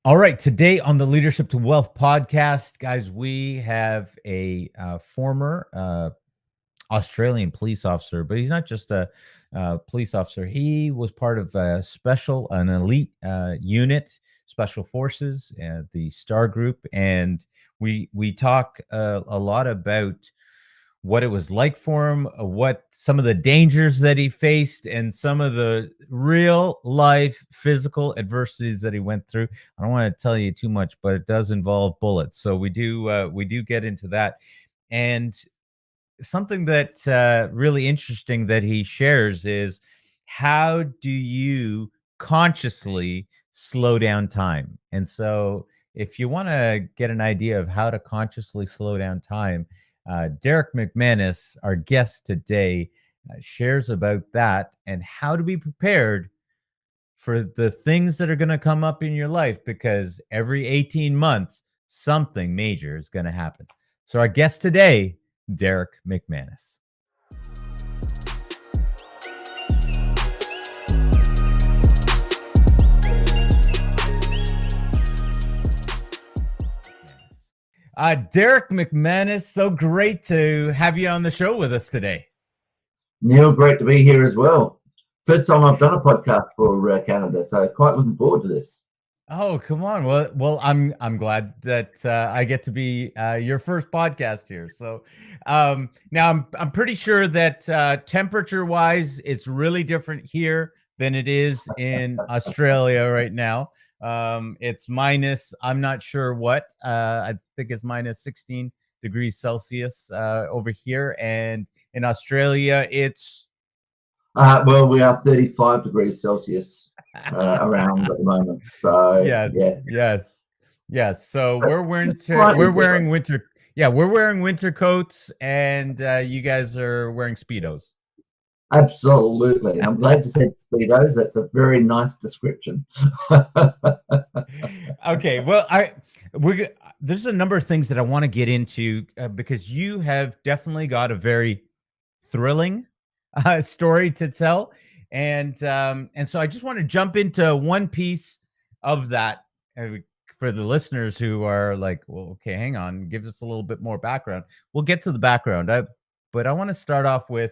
All right, today on the Leadership to Wealth podcast, guys, we have a former Australian police officer, but he's not just a police officer. He was part of an elite unit, special forces, the Star Group, and we talk a lot about what it was like for him, what some of the dangers that he faced, and some of the real life physical adversities that he went through. I don't want to tell you too much, but it does involve bullets, so we do get into that. And something that really interesting that he shares is, how do you consciously slow down time? And so if you want to get an idea of how to consciously slow down time, Derrick McManus, our guest today, shares about that and how to be prepared for the things that are going to come up in your life, because every 18 months something major is going to happen. So our guest today, Derrick McManus. Derrick McManus, so great to have you on the show with us today. Neil, great to be here as well. First time I've done a podcast for Canada, so quite looking forward to this. Oh, come on. Well, I'm glad that I get to be your first podcast here. So now I'm pretty sure that temperature-wise, it's really different here than it is in Australia right now. It's minus, I'm not sure what. I think it's minus 16 degrees Celsius over here, and in Australia, it's Well, we are 35 degrees Celsius around at the moment. So yes. So but we're wearing it's slightly we're wearing different. winter. Yeah, we're wearing winter coats, and you guys are wearing Speedos. Absolutely. I'm glad you said Speedos. That's a very nice description. Okay, well, there's a number of things that I want to get into because you have definitely got a very thrilling story to tell, and so I just want to jump into one piece of that for the listeners who are like, well, okay, hang on, give us a little bit more background. We'll get to the background, but I want to start off with,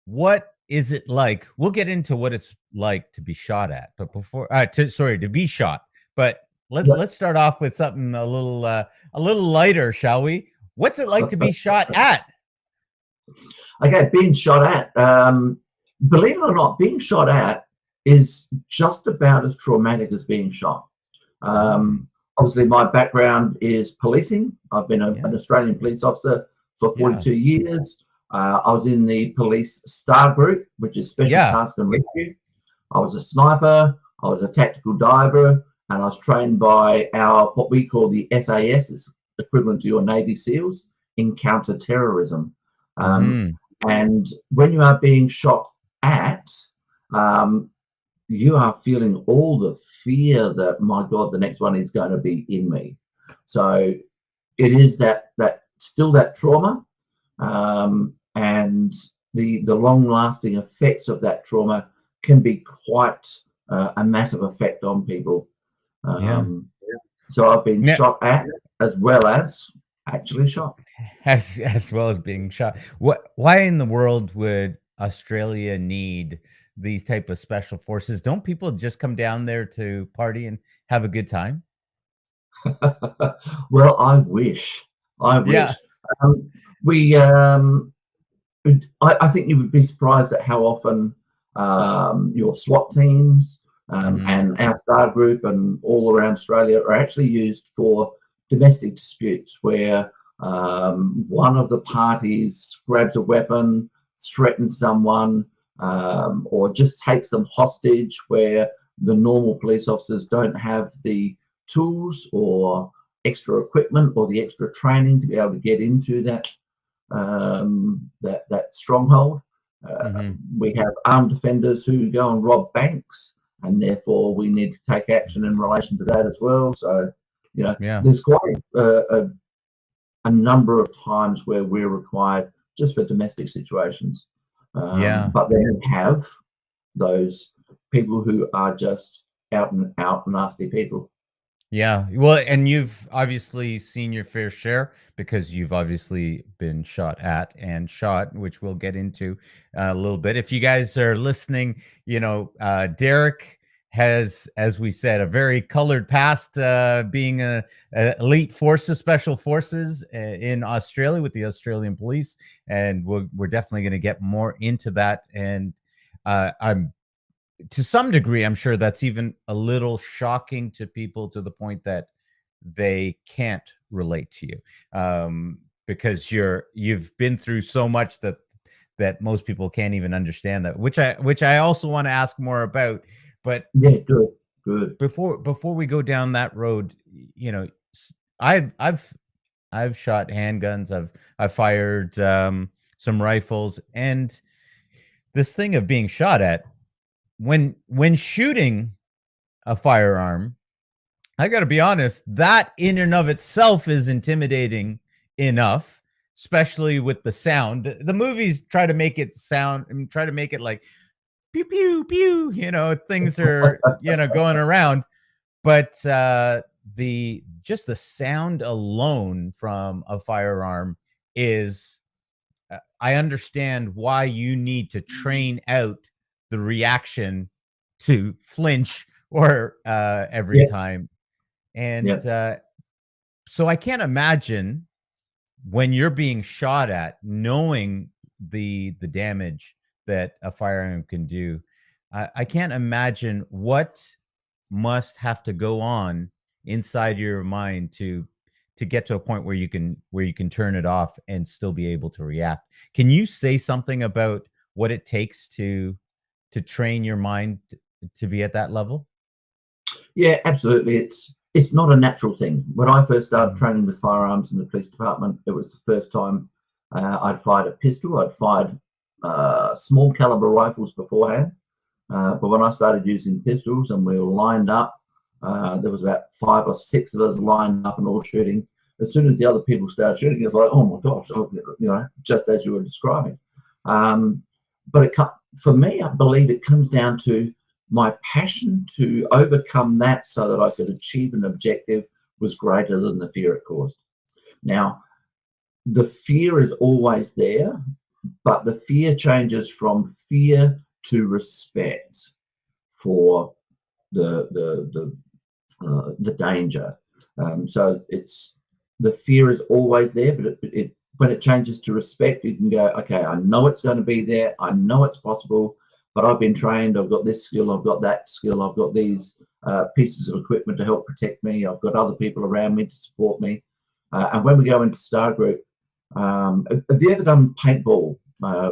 what is it like? We'll get into what it's like to be shot at, but before, to be shot. But let's start off with something a little lighter, shall we? What's it like to be shot at? Okay, being shot at. Believe it or not, being shot at is just about as traumatic as being shot. Obviously, my background is policing. I've been an Australian police officer for 42 years. I was in the police Star Group, which is Special Task and Rescue. I was a sniper. I was a tactical diver, and I was trained by what we call the SAS, is equivalent to your Navy SEALs, in counter-terrorism. And when you are being shot at, you are feeling all the fear that, my God, the next one is going to be in me. So it is that still that trauma, and the long-lasting effects of that trauma can be quite a massive effect on people. So I've been shot at as well as actually shot. As well as being shot. Why in the world would Australia need these type of special forces? Don't people just come down there to party and have a good time? Well, I wish. I think you would be surprised at how often your SWAT teams and our Star Group and all around Australia are actually used for domestic disputes, where one of the parties grabs a weapon, threatens someone, or just takes them hostage, where the normal police officers don't have the tools or extra equipment or the extra training to be able to get into that stronghold. We have armed defenders who go and rob banks, and therefore we need to take action in relation to that as well. So, there's quite a number of times where we're required just for domestic situations. But then you have those people who are just out and out nasty people. Yeah. Well, and you've obviously seen your fair share because you've obviously been shot at and shot, which we'll get into a little bit. If you guys are listening, Derrick has, as we said, a very colored past, being a elite forces, special forces in Australia with the Australian police. And we're definitely going to get more into that. And I'm to some degree, I'm sure that's even a little shocking to people to the point that they can't relate to you, because you've been through so much that most people can't even understand that, which I also want to ask more about. But Yeah, good, good. before we go down that road, s- I've I've I've shot handguns, I've fired some rifles, and this thing of being shot at when shooting a firearm, I got to be honest, that in and of itself is intimidating enough, especially with the sound. The movies try to make it sound and try to make it like pew pew pew, things are, going around, but the just the sound alone from a firearm is, I understand why you need to train out the reaction to flinch or every Yeah, time. And yeah. so I can't imagine when you're being shot at, knowing the damage that a firearm can do. I can't imagine what must have to go on inside your mind to get to a point where you can turn it off and still be able to react. Can you say something about what it takes to train your mind to be at that level? Yeah, absolutely. It's not a natural thing. When I first started Mhm. training with firearms in the police department, it was the first time I'd fired a pistol. I'd fired small caliber rifles beforehand, but when I started using pistols and we were lined up, there was about 5 or 6 of us lined up and all shooting. As soon as the other people started shooting, it's like, oh my gosh, just as you were describing. Um, but for me, I believe it comes down to my passion to overcome that so that I could achieve an objective was greater than the fear it caused. Now, the fear is always there, but the fear changes from fear to respect for the danger. So it's the fear is always there, but it when it changes to respect, you can go, okay, I know it's going to be there, I know it's possible, but I've been trained, I've got this skill, I've got that skill, I've got these pieces of equipment to help protect me, I've got other people around me to support me. And when we go into Star Group, have you ever done paintball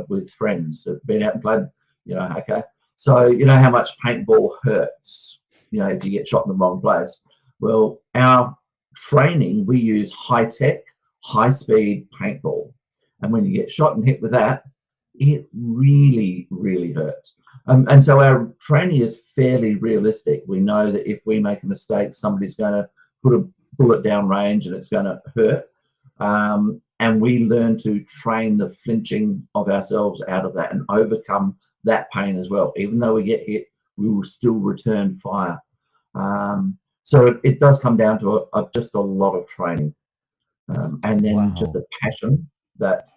with friends? Have been out and played? Okay. So you know how much paintball hurts. If you get shot in the wrong place. Well, our training, we use high tech, high speed paintball, and when you get shot and hit with that, it really, really hurts. And so our training is fairly realistic. We know that if we make a mistake, somebody's going to put a bullet down range and it's going to hurt. And we learn to train the flinching of ourselves out of that and overcome that pain as well. Even though we get hit, we will still return fire. So it does come down to just a lot of training, and then just Wow. a passion that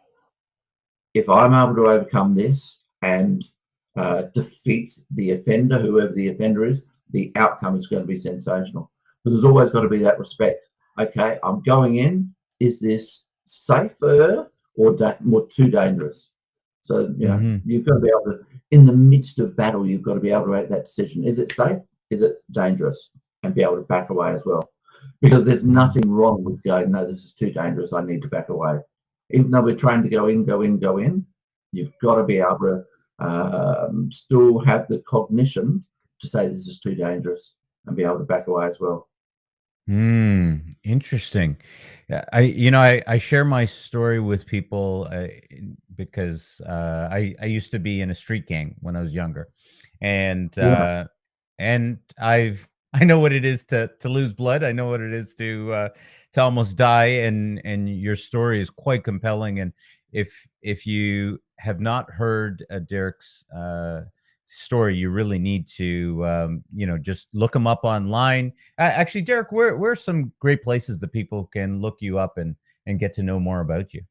if I'm able to overcome this and defeat the offender, whoever the offender is, the outcome is going to be sensational. But there's always got to be that respect. Okay, I'm going in. Is this safer or too dangerous? So Hmm. you've got to be able to, in the midst of battle, you've got to be able to make that decision. Is it safe? Is it dangerous? And be able to back away as well. Because there's nothing wrong with going, no, this is too dangerous. I need to back away. Even though we're trying to go in, go in, go in, you've got to be able to still have the cognition to say this is too dangerous and be able to back away as well. Interesting. Yeah, I share my story with people, because I used to be in a street gang when I was younger, and Yeah. I know what it is to lose blood. I know what it is to almost die, and your story is quite compelling. And if you have not heard Derek's story, you really need to, just look them up online. Actually, Derrick, where are some great places that people can look you up and get to know more about you?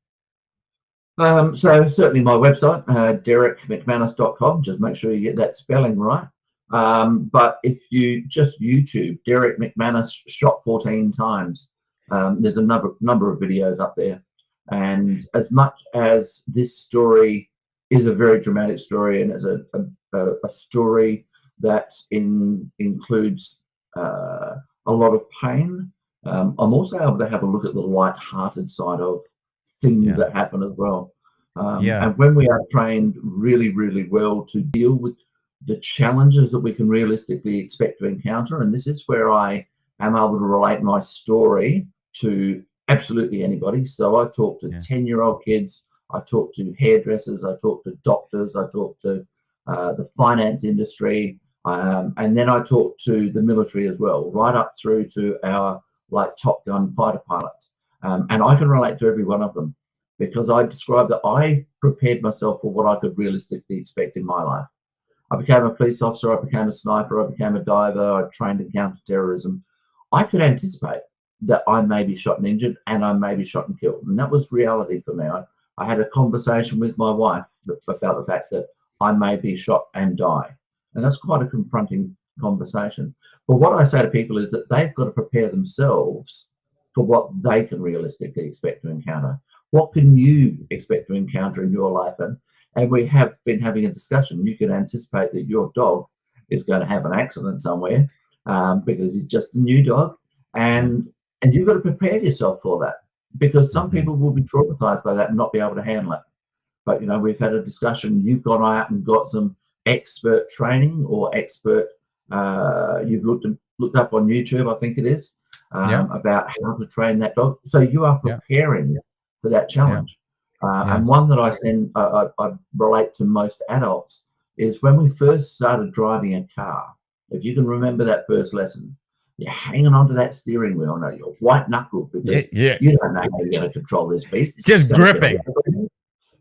So certainly my website, derrickmcmanus.com, just make sure you get that spelling right. But if you just YouTube Derrick McManus shot 14 times, there's a number of videos up there. And as much as this story is a very dramatic story, and it's a story that includes a lot of pain, I'm also able to have a look at the light-hearted side of things that happen as well. And when we are trained really, really well to deal with the challenges that we can realistically expect to encounter, and this is where I am able to relate my story to absolutely anybody. So I talk to 10-year-old kids, I talk to hairdressers, I talk to doctors, I talk to the finance industry, and then I talk to the military as well, right up through to our Top Gun fighter pilots. And I can relate to every one of them, because I described that I prepared myself for what I could realistically expect in my life. I became a police officer, I became a sniper, I became a diver, I trained in counterterrorism. I could anticipate that I may be shot and injured, and I may be shot and killed. And that was reality for me. I had a conversation with my wife about the fact that I may be shot and die. And that's quite a confronting conversation. But what I say to people is that they've got to prepare themselves for what they can realistically expect to encounter. What can you expect to encounter in your life? And we have been having a discussion. You can anticipate that your dog is going to have an accident somewhere because he's just a new dog. And you've got to prepare yourself for that, because some people will be traumatized by that and not be able to handle it. But, we've had a discussion. You've gone out and got some expert training or expert, you've looked up on YouTube, I think it is, about how to train that dog. So you are preparing for that challenge. And one that I relate to most adults is when we first started driving a car. If you can remember that first lesson, you're hanging onto that steering wheel. No, you're white knuckled because you don't know how you're going to control this beast. It's just gripping.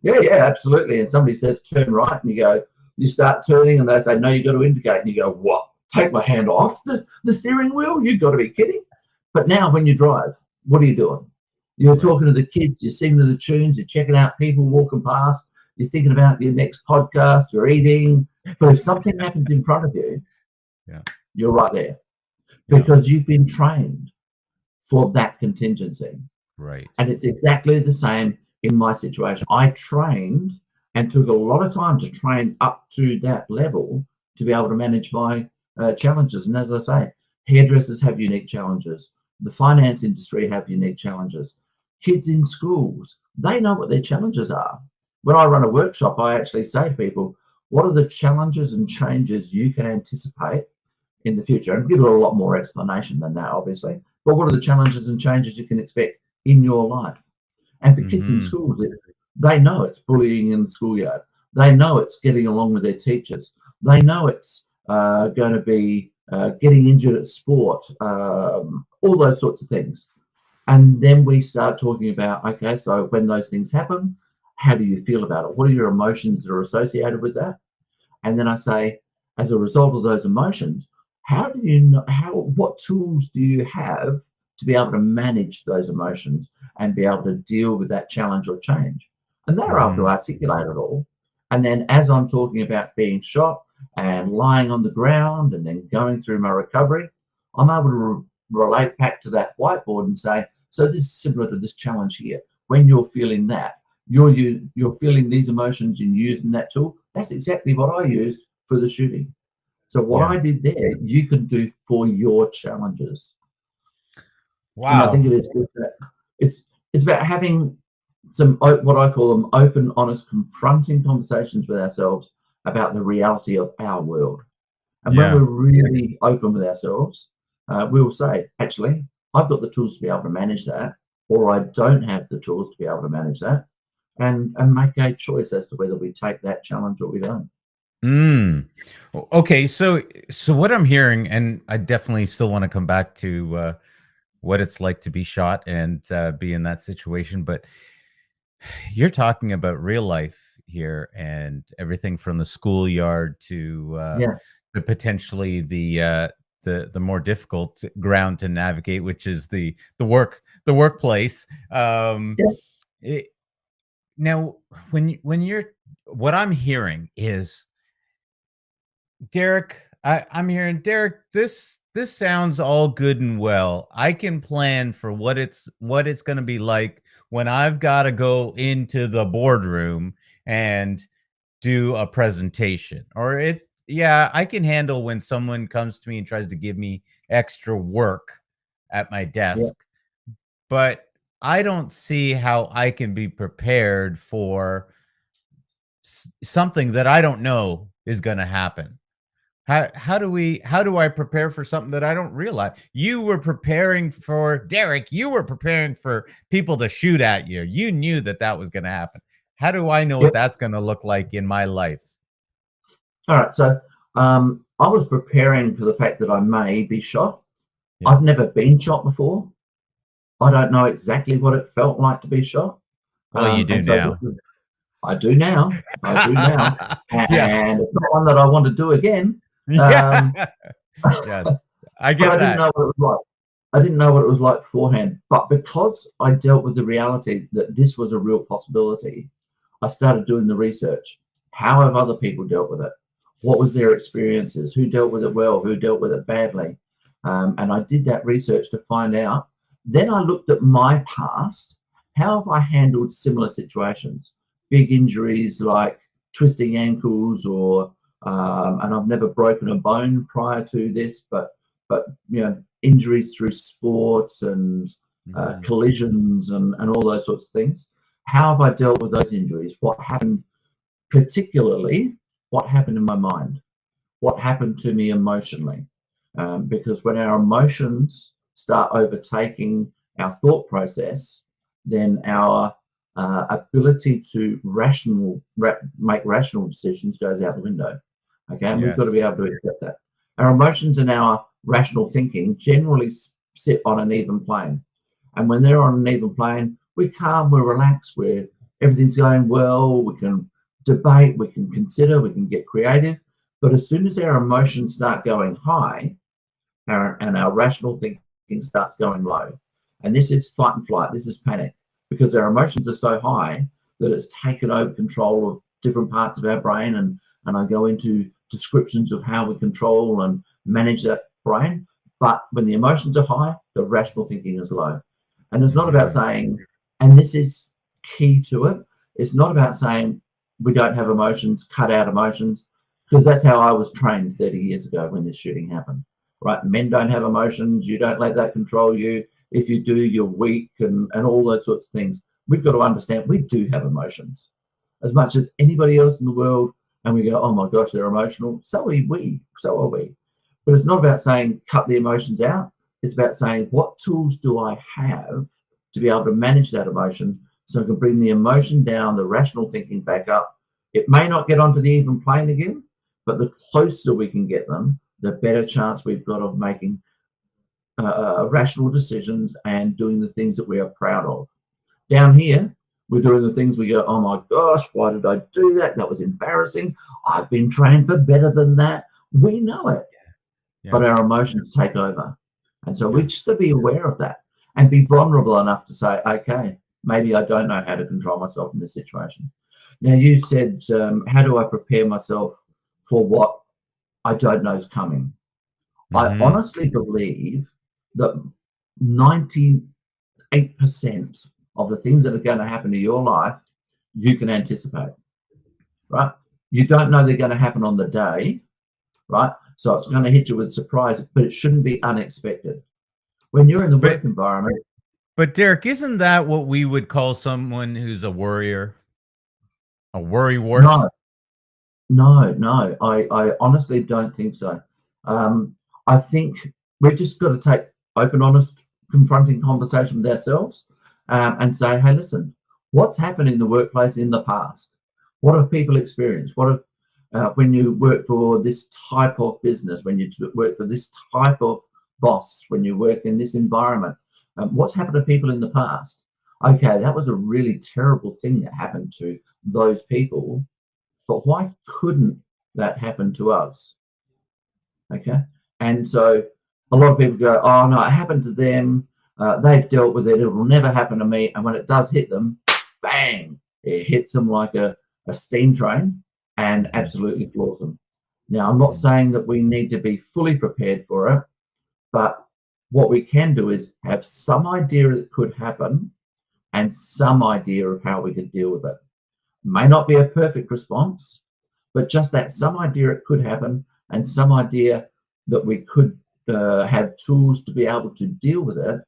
Yeah, absolutely. And somebody says turn right, and you start turning, and they say no, you got to indicate, and you go, what? Take my hand off the steering wheel? You've got to be kidding. But now when you drive, what are you doing? You're talking to the kids, you're singing to the tunes, you're checking out people walking past, you're thinking about your next podcast, you're eating. But if something happens in front of you, you're right there, because you've been trained for that contingency. Right. And it's exactly the same in my situation. I trained and took a lot of time to train up to that level to be able to manage my challenges. And as I say, hairdressers have unique challenges. The finance industry have unique challenges. Kids in schools, they know what their challenges are. When I run a workshop, I actually say to people, what are the challenges and changes you can anticipate in the future? And give it a lot more explanation than that, obviously. But what are the challenges and changes you can expect in your life? And for kids in schools, they know it's bullying in the schoolyard. They know it's getting along with their teachers. They know it's going to be getting injured at sport, all those sorts of things. And then we start talking about, okay, so when those things happen, how do you feel about it? What are your emotions that are associated with that? And then I say, as a result of those emotions, how do you know, what tools do you have to be able to manage those emotions and be able to deal with that challenge or change? And they're able to articulate it all. And then as I'm talking about being shot and lying on the ground and then going through my recovery, I'm able to relate back to that whiteboard and say, so this is similar to this challenge here. When you're feeling that, you're feeling these emotions and using that tool. That's exactly what I used for the shooting. So what I did there, you can do for your challenges. Wow. And I think it is good that it's about having some, what I call them, open, honest, confronting conversations with ourselves about the reality of our world. And when we're really open with ourselves, we will say, actually, I've got the tools to be able to manage that, or I don't have the tools to be able to manage that, and make a choice as to whether we take that challenge or we don't. Okay, so what I'm hearing, and I definitely still want to come back to what it's like to be shot and be in that situation, but you're talking about real life. here, and everything from the schoolyard Yeah. to potentially the more difficult ground to navigate, which is the workplace. Yeah. It, now, when you're what I'm hearing is Derrick, I'm hearing Derrick. This sounds all good and well. I can plan for what it's going to be like when I've got to go into the boardroom and do a presentation. Or it, yeah, I can handle when someone comes to me and tries to give me extra work at my Yeah. desk. But I don't see how I can be prepared for something that I don't know is going to happen. How do I prepare for something that I don't realize? You were preparing for Derrick, you were preparing for people to shoot at you. You knew that that was going to happen. How do I know what Yep. that's going to look like in my life? All right. So I was preparing for the fact that I may be shot. Yeah. I've never been shot before. I don't know exactly what it felt like to be shot. Well, you do And so now. I do now. I do now. Yeah. And it's not one that I want to do again. Yeah. Yes. I But get I didn't that. know what it was like. I didn't know what it was like beforehand. But because I dealt with the reality that this was a real possibility, I started doing the research. How have other people dealt with it? What was their experiences? Who dealt with it well? Who dealt with it badly? And I did that research to find out. Then I looked at my past. How have I handled similar situations? Big injuries like twisting ankles, or and I've never broken a bone prior to this, but injuries through sports and Mhm. collisions and all those sorts of things. How have I dealt with those injuries? What happened, particularly, what happened in my mind? What happened to me emotionally? Because when our emotions start overtaking our thought process, then our ability to make rational decisions goes out the window. Okay, and we've got to Yes. be able to accept that. Our emotions and our rational thinking generally sit on an even plane. And when they're on an even plane, we're calm, we're relaxed, everything's going well, we can debate, we can consider, we can get creative. But as soon as our emotions start going high, and our rational thinking starts going low, and this is fight and flight, this is panic, because our emotions are so high that it's taken over control of different parts of our brain, and I go into descriptions of how we control and manage that brain. But when the emotions are high, the rational thinking is low. And it's not about Mhm. saying, and this is key to it, it's not about saying we don't have emotions, cut out emotions, because that's how I was trained 30 years ago when this shooting happened. Right? Men don't have emotions, you don't let that control you. If you do, you're weak, and all those sorts of things. We've got to understand we do have emotions as much as anybody else in the world. And we go, oh my gosh, they're emotional. So are we. So are we. But it's not about saying cut the emotions out. It's about saying, what tools do I have to be able to manage that emotion so I can bring the emotion down, the rational thinking back up. It may not get onto the even plane again, but the closer we can get them, the better chance we've got of making rational decisions and doing the things that we are proud of. Down here, we're doing the things we go, oh my gosh, why did I do that? That was embarrassing. I've been trained for better than that. We know it, Yeah. but our emotions take over. And so we Yeah. just to be aware of that and be vulnerable enough to say, okay, maybe I don't know how to control myself in this situation. Now, you said, how do I prepare myself for what I don't know is coming? I Mhm. honestly believe that 98% of the things that are going to happen to your life, you can anticipate, right? You don't know they're going to happen on the day, right? So it's going to hit you with surprise, but it shouldn't be unexpected. When you're in the But work environment, but Derrick, isn't that what we would call someone who's a worrier? A worrywart? no, no, I honestly don't think so. Um, I think we've just got to take open, honest, confronting conversation with ourselves, and say, hey, listen, what's happened in the workplace in the past? What have people experienced? What have when you work for this type of business, when you work for this type of boss, when you work in this environment, what's happened to people in the past? okay, that was a really terrible thing that happened to those people, but why couldn't that happen to us? Okay. And so a lot of people go, oh, no, it happened to them. They've dealt with it. It will never happen to me. And when it does hit them, bang, it hits them like a steam train and absolutely floors them. Now, I'm not saying that we need to be fully prepared for it, but what we can do is have some idea that could happen and some idea of how we could deal with it. May not be a perfect response, but just that some idea it could happen and some idea that we could have tools to be able to deal with it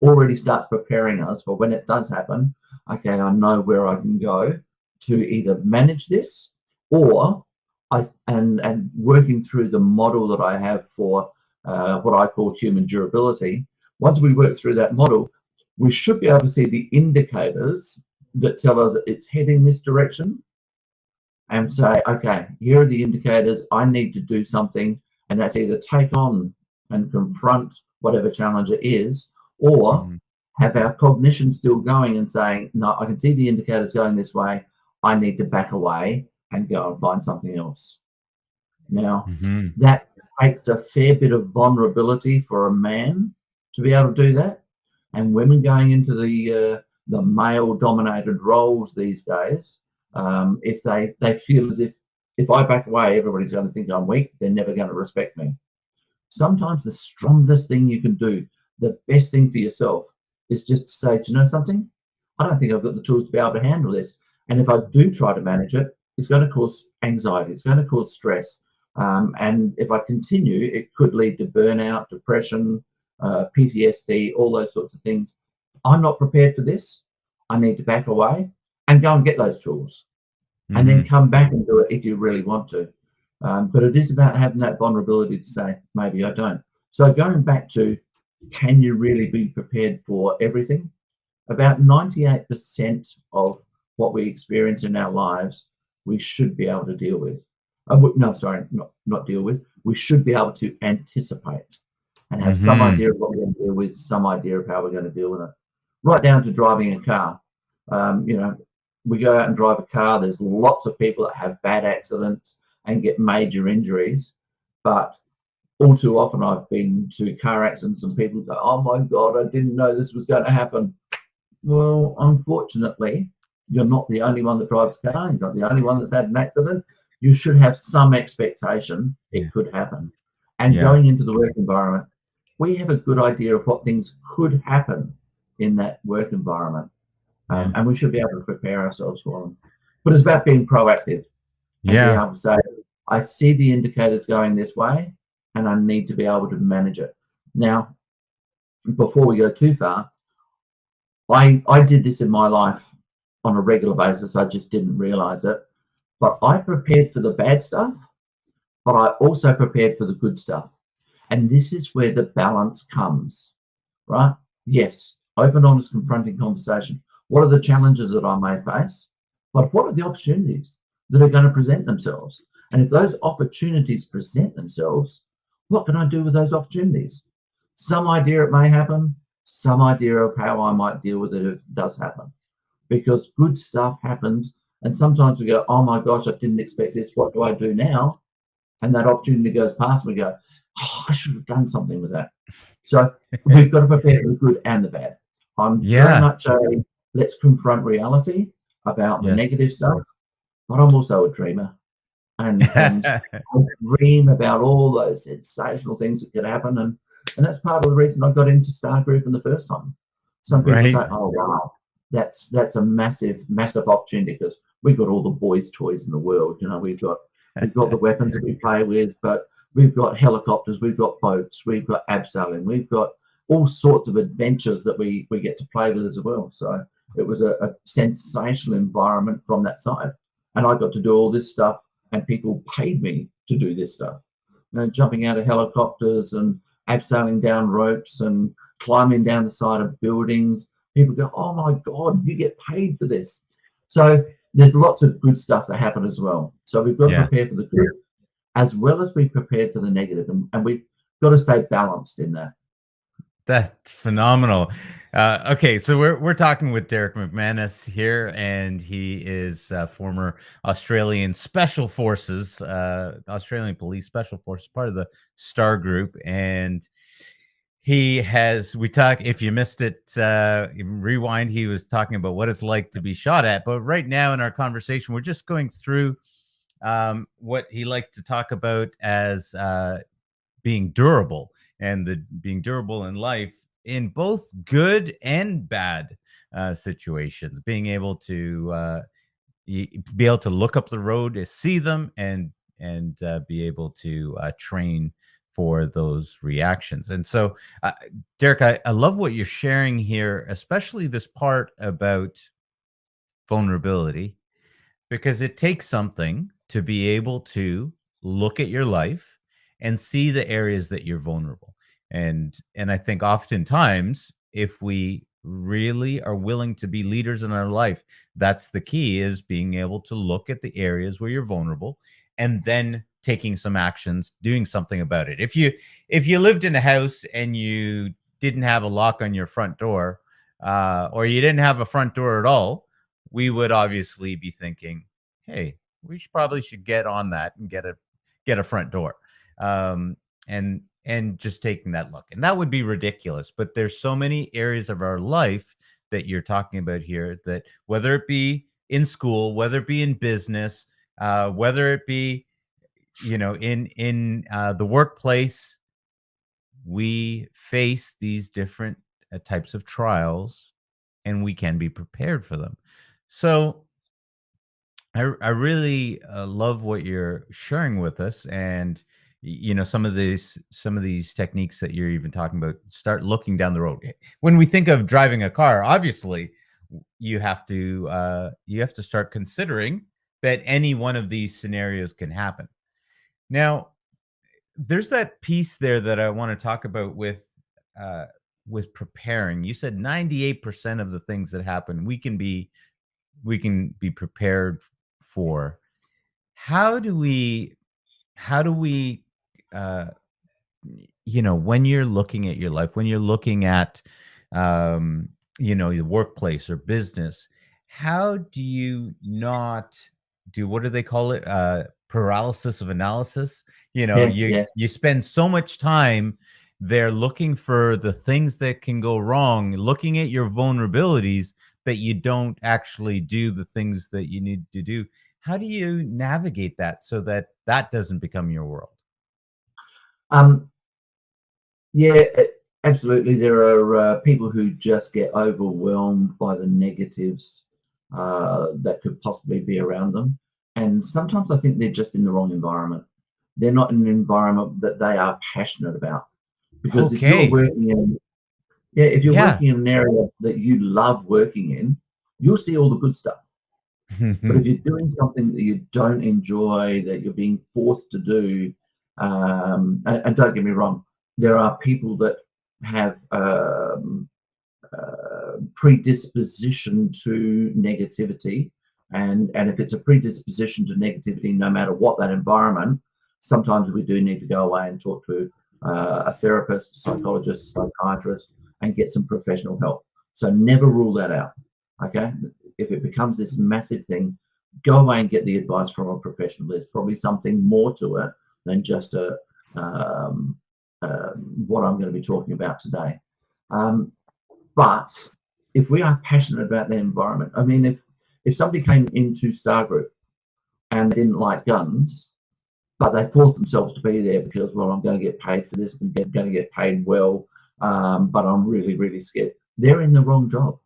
already starts preparing us for when it does happen. Okay, I know where I can go to either manage this, or and working through the model that I have for what I call human durability. Once we work through that model, we should be able to see the indicators that tell us it's heading this direction, and say, okay, here are the indicators. I need to do something, and that's either take on and confront whatever challenge it is, or have our cognition still going and saying, no, I can see the indicators going this way. I need to back away and go and find something else. Now, that takes a fair bit of vulnerability for a man to be able to do that. And women going into the male-dominated roles these days, if they feel as if I back away, everybody's going to think I'm weak. They're never going to respect me. Sometimes the strongest thing you can do, the best thing for yourself, is just to say, do you know something? I don't think I've got the tools to be able to handle this. And if I do try to manage it, it's going to cause anxiety. It's going to cause stress. And if I continue, it could lead to burnout, depression, PTSD, all those sorts of things. I'm not prepared for this. I need to back away and go and get those tools, and then come back and do it if you really want to. But it is about having that vulnerability to say, maybe I don't. So going back to, can you really be prepared for everything? About 98% of what we experience in our lives, we should be able to deal with. Not deal with. We should be able to anticipate and have some idea of what we're going to deal with, some idea of how we're going to deal with it. Right down to driving a car. We go out and drive a car. There's lots of people that have bad accidents and get major injuries, but all too often I've been to car accidents and people go, oh my God, I didn't know this was going to happen. Well, unfortunately, you're not the only one that drives a car. You're not the only one that's had an accident. You should have some expectation it could happen. And going into the work environment, we have a good idea of what things could happen in that work environment. And we should be able to prepare ourselves for them. But it's about being proactive. And being able to say, I see the indicators going this way, and I need to be able to manage it. Now, before we go too far, I did this in my life on a regular basis. I just didn't realize it. But I prepared for the bad stuff, but I also prepared for the good stuff. And this is where the balance comes, right? Yes, open, honest, confronting conversation. What are the challenges that I may face? But what are the opportunities that are going to present themselves? And if those opportunities present themselves, what can I do with those opportunities? Some idea it may happen, some idea of how I might deal with it if it does happen. Because good stuff happens, and sometimes we go, oh my gosh, I didn't expect this. What do I do now? And that opportunity goes past, and we go, oh, I should have done something with that. So we've got to prepare for the good and the bad. I'm very much let's confront reality about the negative stuff, but I'm also a dreamer. And I dream about all those sensational things that could happen. And that's part of the reason I got into Star Group in the first time. Some people say, oh, wow, that's a massive, massive opportunity because we've got all the boys' toys in the world. You know, we've got the weapons that we play with, but we've got helicopters, we've got boats, we've got abseiling, we've got all sorts of adventures that we get to play with as well. So it was a sensational environment from that side. And I got to do all this stuff, and people paid me to do this stuff. You know, jumping out of helicopters and abseiling down ropes and climbing down the side of buildings. People go, oh my God, you get paid for this. So there's lots of good stuff that happen as well. So we've got to prepare for the good as well as be prepared for the negative. And we've got to stay balanced in that. That's phenomenal. Okay, so we're talking with Derrick McManus here, and he is former Australian Special Forces, Australian Police Special Forces, part of the Star Group, and he has. We talk. If you missed it, rewind. He was talking about what it's like to be shot at. But right now in our conversation, we're just going through what he likes to talk about as being durable and the being durable in life in both good and bad situations, being able to be able to look up the road, see them, and be able to train for those reactions. And so, Derrick, I love what you're sharing here, especially this part about vulnerability, because it takes something to be able to look at your life and see the areas that you're vulnerable. And I think oftentimes, if we really are willing to be leaders in our life, that's the key, is being able to look at the areas where you're vulnerable and then taking some actions, doing something about it. If you lived in a house and you didn't have a lock on your front door, or you didn't have a front door at all, we would obviously be thinking, hey, we probably should get on that and get a front door, and just taking that look. And that would be ridiculous. But there's so many areas of our life that you're talking about here, that whether it be in school, whether it be in business, whether it be in the workplace, we face these different types of trials, and we can be prepared for them. So I really love what you're sharing with us, and some of these techniques that you're even talking about. Start looking down the road. When we think of driving a car, obviously you have to start considering that any one of these scenarios can happen. Now, there's that piece there that I want to talk about with preparing. You said 98% of the things that happen we can be prepared for. How do we uh when you're looking at your life, when you're looking at your workplace or business, how do you not do, what do they call it, paralysis of analysis? Yeah, you yeah. you spend so much time there looking for the things that can go wrong, looking at your vulnerabilities, that you don't actually do the things that you need to do. How do you navigate that so that that doesn't become your world? Um, yeah, absolutely. There are people who just get overwhelmed by the negatives that could possibly be around them. And sometimes I think they're just in the wrong environment. They're not in an environment that they are passionate about. Because if you're Okay. working in, yeah, if you're Yeah. working in an area that you love working in, you'll see all the good stuff. But if you're doing something that you don't enjoy, that you're being forced to do, and don't get me wrong, there are people that have predisposition to negativity, and if it's a predisposition to negativity, no matter what that environment, sometimes we do need to go away and talk to a therapist, a psychologist, psychiatrist, and get some professional help. So never rule that out. Okay, if it becomes this massive thing, go away and get the advice from a professional. There's probably something more to it than just um, what I'm going to be talking about today. Um, but if we are passionate about the environment, I mean, if somebody came into Star Group and they didn't like guns, but they forced themselves to be there because, well, I'm going to get paid for this and they're going to get paid well, but I'm really, really scared. They're in the wrong job,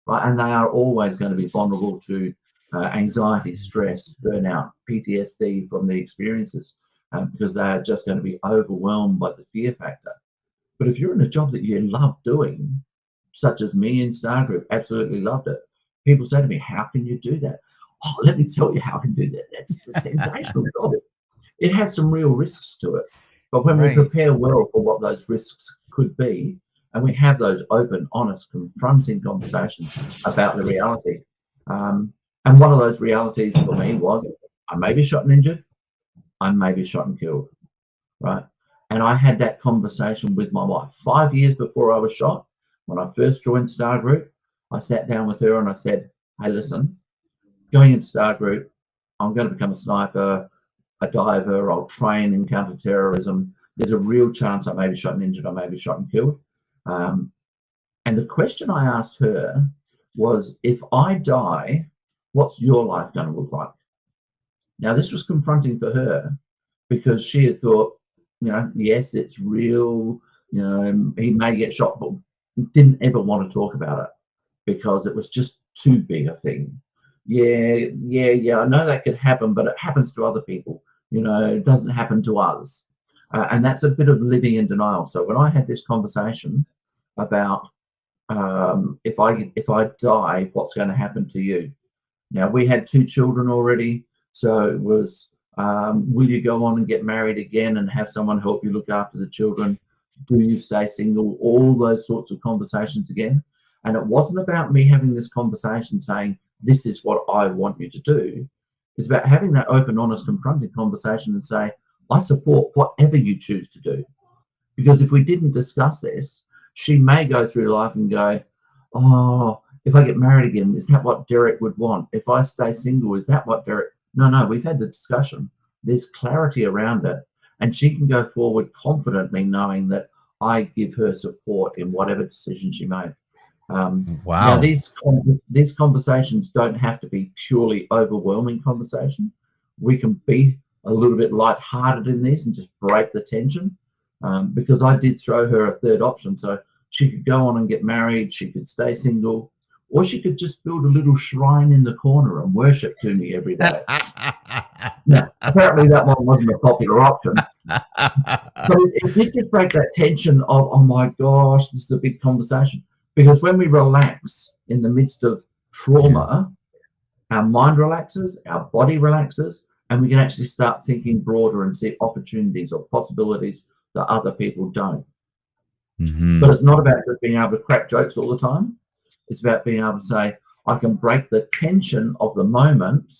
right? And they are always going to be vulnerable to anxiety, stress, burnout, PTSD from the experiences, because they are just going to be overwhelmed by the fear factor. But if you're in a job that you love doing, such as me in Star Group, absolutely loved it. People say to me, "How can you do that?" Oh, let me tell you how I can do that. That's a sensational job. It has some real risks to it. But when we Right. prepare well for what those risks could be, and we have those open, honest, confronting conversations about the reality. And one of those realities for me was I may be shot and injured, I may be shot and killed, right? And I had that conversation with my wife 5 years before I was shot. When I first joined Star Group, I sat down with her and I said, hey, listen, going into Star Group, I'm going to become a sniper, a diver, I'll train in counter-terrorism. There's a real chance I may be shot and injured, I may be shot and killed. And the question I asked her was, if I die, what's your life going to look like? Now, this was confronting for her because she had thought, yes, it's real, he may get shot, but didn't ever want to talk about it because it was just too big a thing. Yeah, I know that could happen, but it happens to other people. It doesn't happen to us. And that's a bit of living in denial. So when I had this conversation about if I die, what's going to happen to you? Now, we had 2 children already, so it was, will you go on and get married again and have someone help you look after the children? Do you stay single? All those sorts of conversations again. And it wasn't about me having this conversation saying, this is what I want you to do. It's about having that open, honest, confronting conversation and say, I support whatever you choose to do. Because if we didn't discuss this, she may go through life and go, oh, if I get married again, is that what Derrick would want? If I stay single, is that what Derrick? No, we've had the discussion. There's clarity around it. And she can go forward confidently knowing that I give her support in whatever decision she made. Wow. Now, these conversations don't have to be purely overwhelming conversation. We can be a little bit lighthearted in these and just break the tension, because I did throw her a third option. So she could go on and get married, she could stay single, or she could just build a little shrine in the corner and worship to me every day. Now, apparently that one wasn't a popular option. But it did just break that tension of, oh my gosh, this is a big conversation. Because when we relax in the midst of trauma, our mind relaxes, our body relaxes, and we can actually start thinking broader and see opportunities or possibilities that other people don't. But it's not about just being able to crack jokes all the time. It's about being able to say, I can break the tension of the moment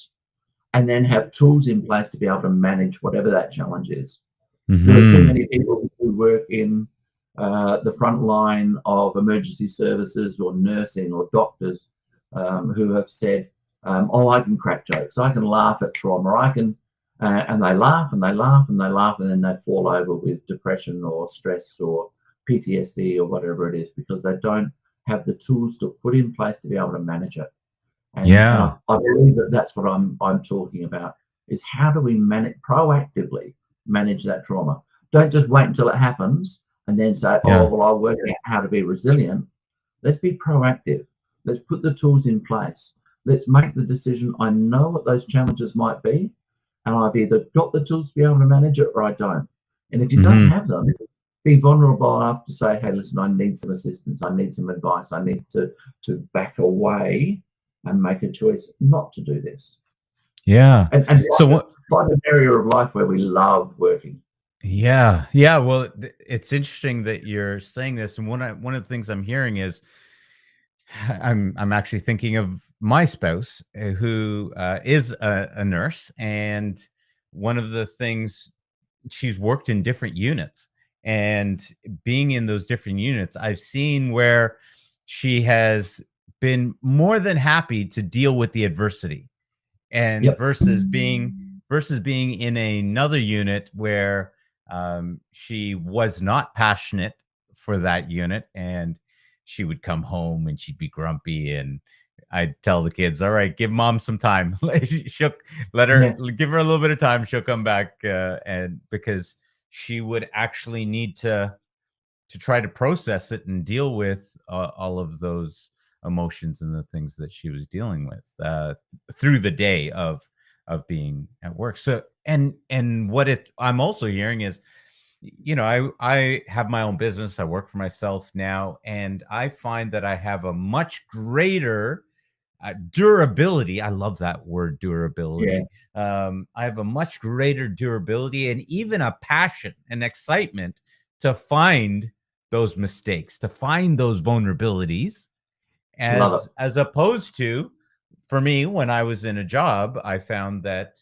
and then have tools in place to be able to manage whatever that challenge is. There are too many people who work in the front line of emergency services or nursing or doctors who have said, I can crack jokes, I can laugh at trauma, I can, and they laugh and they laugh and they laugh, and then they fall over with depression or stress or PTSD or whatever it is, because they don't have the tools to put in place to be able to manage it. And I believe that that's what I'm talking about, is how do we proactively manage that trauma? Don't just wait until it happens and then say, I'll work out how to be resilient. Let's be proactive. Let's put the tools in place. Let's make the decision. I know what those challenges might be, and I've either got the tools to be able to manage it or I don't. And if you don't have them, be vulnerable enough to say, hey, listen, I need some assistance. I need some advice. I need to back away and make a choice not to do this. Yeah. And so find an area of life where we love working. Yeah. Well, it's interesting that you're saying this. And one of the things I'm hearing is, I'm actually thinking of my spouse, who is a nurse, and one of the things, she's worked in different units, and being in those different units, I've seen where she has been more than happy to deal with the adversity, and versus being in another unit where she was not passionate for that unit, and she would come home and she'd be grumpy, and I'd tell the kids, all right, give mom some time. Give her a little bit of time. She'll come back. And because she would actually need to try to process it and deal with all of those emotions and the things that she was dealing with through the day of being at work. So, and what I'm also hearing is, I have my own business. I work for myself now, and I find that I have a much greater durability. I love that word, durability. I have a much greater durability and even a passion and excitement to find those mistakes, to find those vulnerabilities, as opposed to, for me, when I was in a job, I found that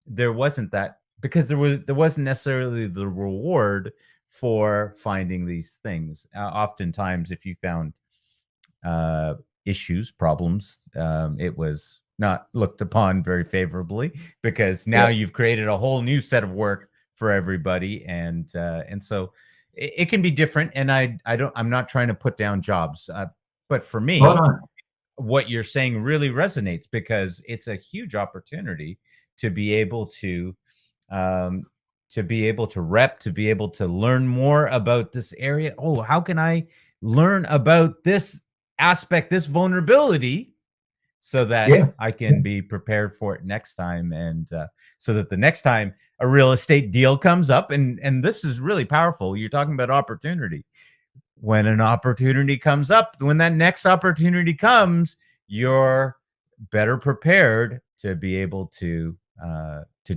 there wasn't that, because there wasn't necessarily the reward for finding these things. Oftentimes, if you found issues, problems, it was not looked upon very favorably, because now Yeah. you've created a whole new set of work for everybody, and so it can be different. And I'm not trying to put down jobs, but for Right me, on. what you're saying really resonates, because it's a huge opportunity to be able to um, rep, to be able to learn more about this area. Oh, how can I learn about this aspect, this vulnerability, so that Yeah. I can be prepared for it next time, and so that the next time a real estate deal comes up, and this is really powerful. You're talking about opportunity. When an opportunity comes up, when that next opportunity comes, you're better prepared to be able to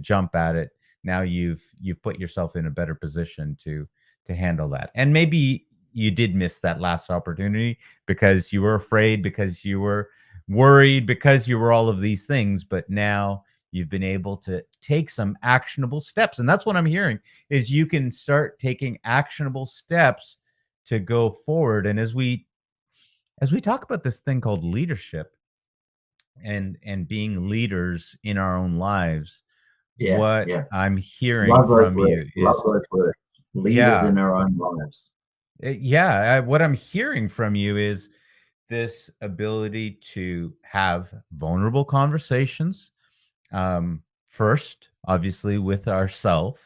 jump at it. Now you've put yourself in a better position to handle that. And maybe you did miss that last opportunity because you were afraid, because you were worried, because you were all of these things, but now you've been able to take some actionable steps. And that's what I'm hearing, is you can start taking actionable steps to go forward. And as we talk about this thing called leadership, and being leaders in our own lives, Yeah. what Yeah. I'm hearing Love those from words. you Love is, those words. Leaders yeah, in their own lives. yeah, what I'm hearing from you is this ability to have vulnerable conversations, first, obviously, with ourselves,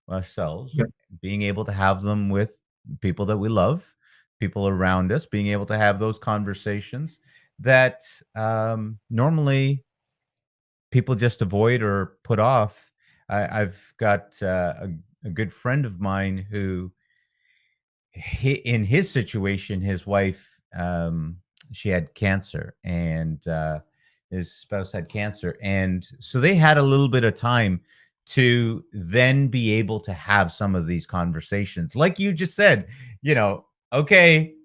Yep. being able to have them with people that we love, people around us, being able to have those conversations that normally people just avoid or put off. I've got a good friend of mine who, in his situation, his wife, she had cancer, and his spouse had cancer, and so they had a little bit of time to then be able to have some of these conversations, like you just said. Okay,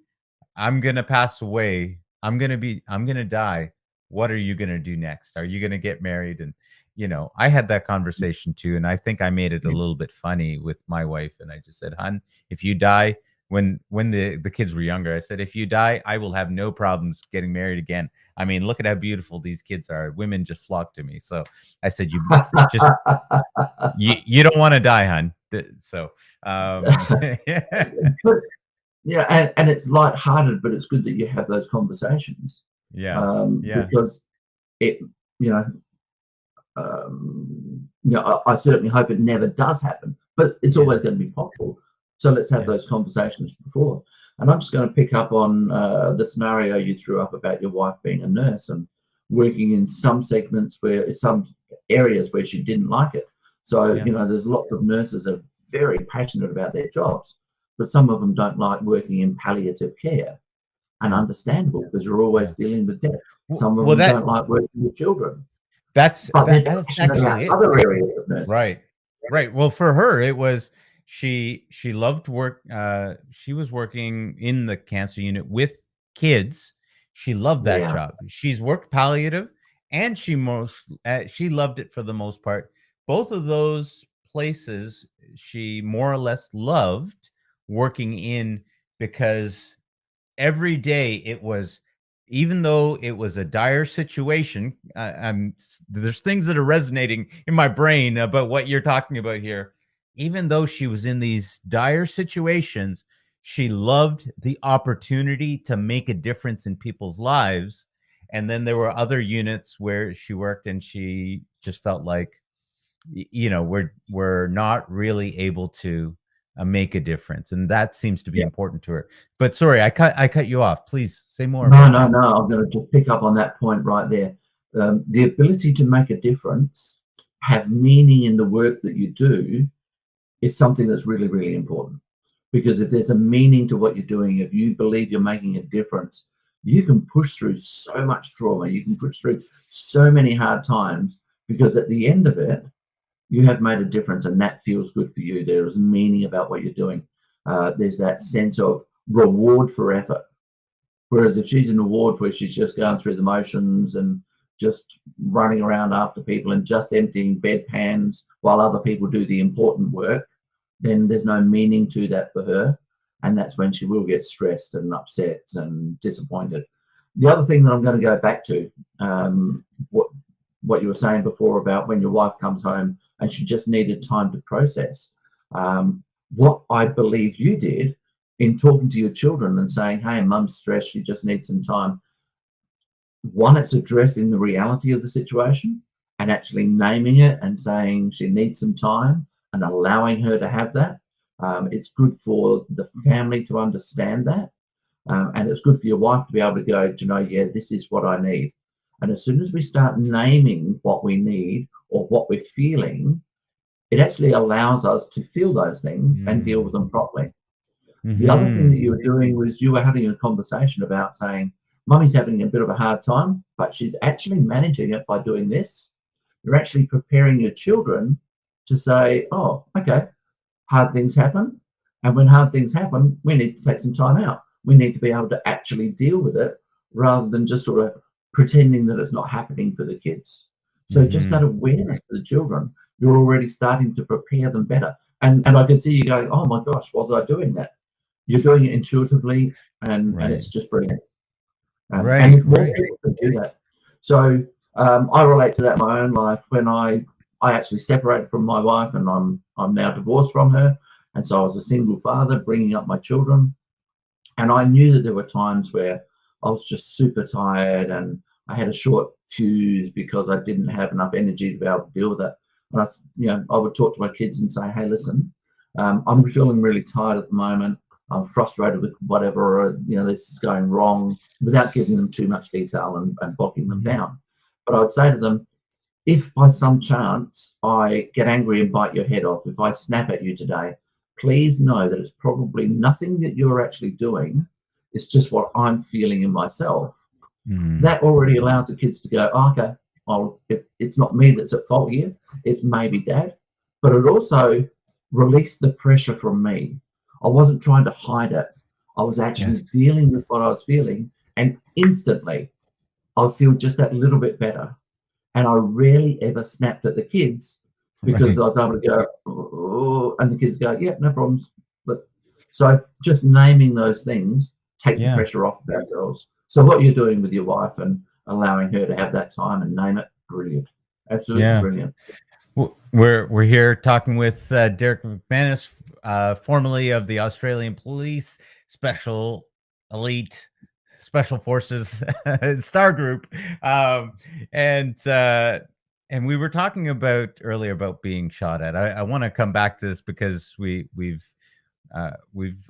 I'm gonna pass away. I'm gonna die. What are you gonna do next? Are you gonna get married? And I had that conversation too, and I think I made it a Yeah. little bit funny with my wife, and I just said, "Hun, if you die," when the kids were younger, I said, "If you die, I will have no problems getting married again. I mean, look at how beautiful these kids are. Women just flock to me." So I said, just you don't want to die, hun." So yeah, But yeah, and it's lighthearted, but it's good that you have those conversations, yeah, yeah, because it, you know, I certainly hope it never does happen, but it's yeah, always going to be possible. So let's have yeah, those conversations before. And I'm just going to pick up on the scenario you threw up about your wife being a nurse and working in some segments where, some areas where she didn't like it. So, yeah, there's lots of nurses that are very passionate about their jobs, but some of them don't like working in palliative care. And yeah, understandable, because you're always yeah. dealing with death. Well, Some of well, them that don't like working with children, that's but they're that's passionate about actually it. other areas of nursing. Right. Right. Well, for her, it was, she loved work. She was working in the cancer unit with kids. She loved that Yeah, job. She's worked palliative, and she loved it for the most part. Both of those places she more or less loved working in, because every day it was, even though it was a dire situation, there's things that are resonating in my brain about what you're talking about here. Even though she was in these dire situations, she loved the opportunity to make a difference in people's lives. And then there were other units where she worked, and she just felt like, we're not really able to make a difference, and that seems to be yeah. important to her. But sorry, I cut you off. Please say more No, about no, that. no. I'm going to just pick up on that point right there. The ability to make a difference, have meaning in the work that you do, is something that's really, really important. Because if there's a meaning to what you're doing, if you believe you're making a difference, you can push through so much trauma. You can push through so many hard times, because at the end of it, you have made a difference, and that feels good for you. There is meaning about what you're doing. There's that sense of reward for effort. Whereas if she's in a ward where she's just going through the motions and just running around after people and just emptying bedpans while other people do the important work, then there's no meaning to that for her. And that's when she will get stressed and upset and disappointed. The other thing that I'm going to go back to, what you were saying before about when your wife comes home and she just needed time to process. What I believe you did in talking to your children and saying, hey, mum's stressed, she just needs some time. One, it's addressing the reality of the situation and actually naming it and saying she needs some time and allowing her to have that. It's good for the family to understand that. And it's good for your wife to be able to go, you know, yeah, this is what I need. And as soon as we start naming what we need or what we're feeling, it actually allows us to feel those things and deal with them properly. The other thing that you were doing was you were having a conversation about saying, mummy's having a bit of a hard time, but she's actually managing it by doing this. You're actually preparing your children to say, oh, okay, hard things happen. And when hard things happen, we need to take some time out. We need to be able to actually deal with it rather than just sort of pretending that it's not happening for the kids. So just that awareness for the children, you're already starting to prepare them better. And I can see you going, oh my gosh, was I doing that? You're doing it intuitively, and it's just brilliant. And more people can do that. So I relate to that in my own life when I actually separated from my wife, and I'm now divorced from her. And so I was a single father bringing up my children. And I knew that there were times where I was just super tired and I had a short fuse because I didn't have enough energy to be able to deal with it. And I would talk to my kids and say, hey, listen, I'm feeling really tired at the moment. I'm frustrated with whatever, or, this is going wrong, without giving them too much detail and bogging them down. But I would say to them, if by some chance I get angry and bite your head off, if I snap at you today, please know that it's probably nothing that you're actually doing. It's just what I'm feeling in myself. That already allows the kids to go, oh, okay, well, it's not me that's at fault here. It's maybe dad. But it also released the pressure from me. I wasn't trying to hide it. I was actually dealing with what I was feeling. And instantly, I feel just that little bit better. And I rarely ever snapped at the kids because I was able to go, oh, and the kids go, yeah, no problems. But so just naming those things takes the pressure off of ourselves. So what you're doing with your wife and allowing her to have that time and name it, brilliant. Absolutely brilliant. We're here talking with Derrick McManus, formerly of the Australian Police Special Elite Special Forces Star Group, and we were talking earlier about being shot at. I want to come back to this because we've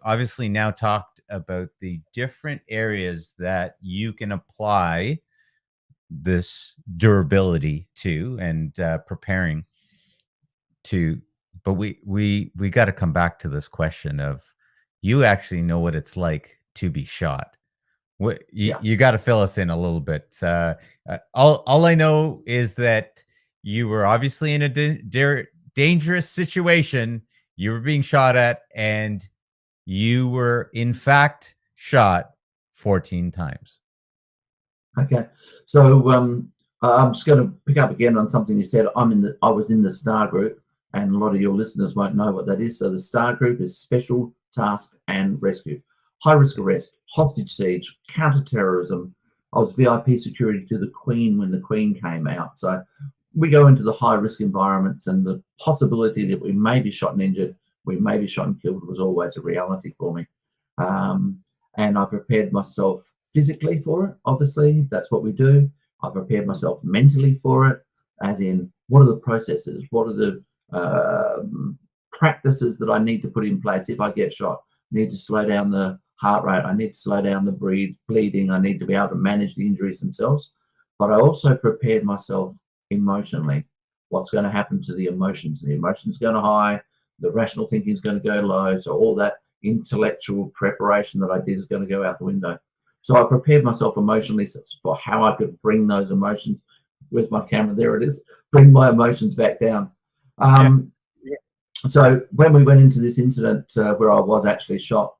obviously now talked about the different areas that you can apply this durability to and preparing to. But we got to come back to this question of, you actually know what it's like to be shot. What you got to fill us in a little bit. All I know is that you were obviously in a dangerous situation. You were being shot at, and you were in fact shot 14 times. Okay, so I'm just going to pick up again on something you said. I was in the STAR group, and a lot of your listeners won't know what that is. So the STAR group is Special Task and Rescue. High risk arrest, hostage siege, counter-terrorism. I was VIP security to the Queen when the Queen came out. So we go into the high risk environments, and the possibility that we may be shot and injured, we may be shot and killed, was always a reality for me. And I prepared myself physically for it. Obviously, that's what we do. I prepared myself mentally for it, as in, what are the processes? What are the practices that I need to put in place if I get shot? I need to slow down the heart rate. I need to slow down the bleeding. I need to be able to manage the injuries themselves. But I also prepared myself emotionally. What's going to happen to the emotions? The emotions going to high. The rational thinking is going to go low. So all that intellectual preparation that I did is going to go out the window. So I prepared myself emotionally for how I could bring those emotions. Where's my camera? There it is. Bring my emotions back down. So when we went into this incident where I was actually shot,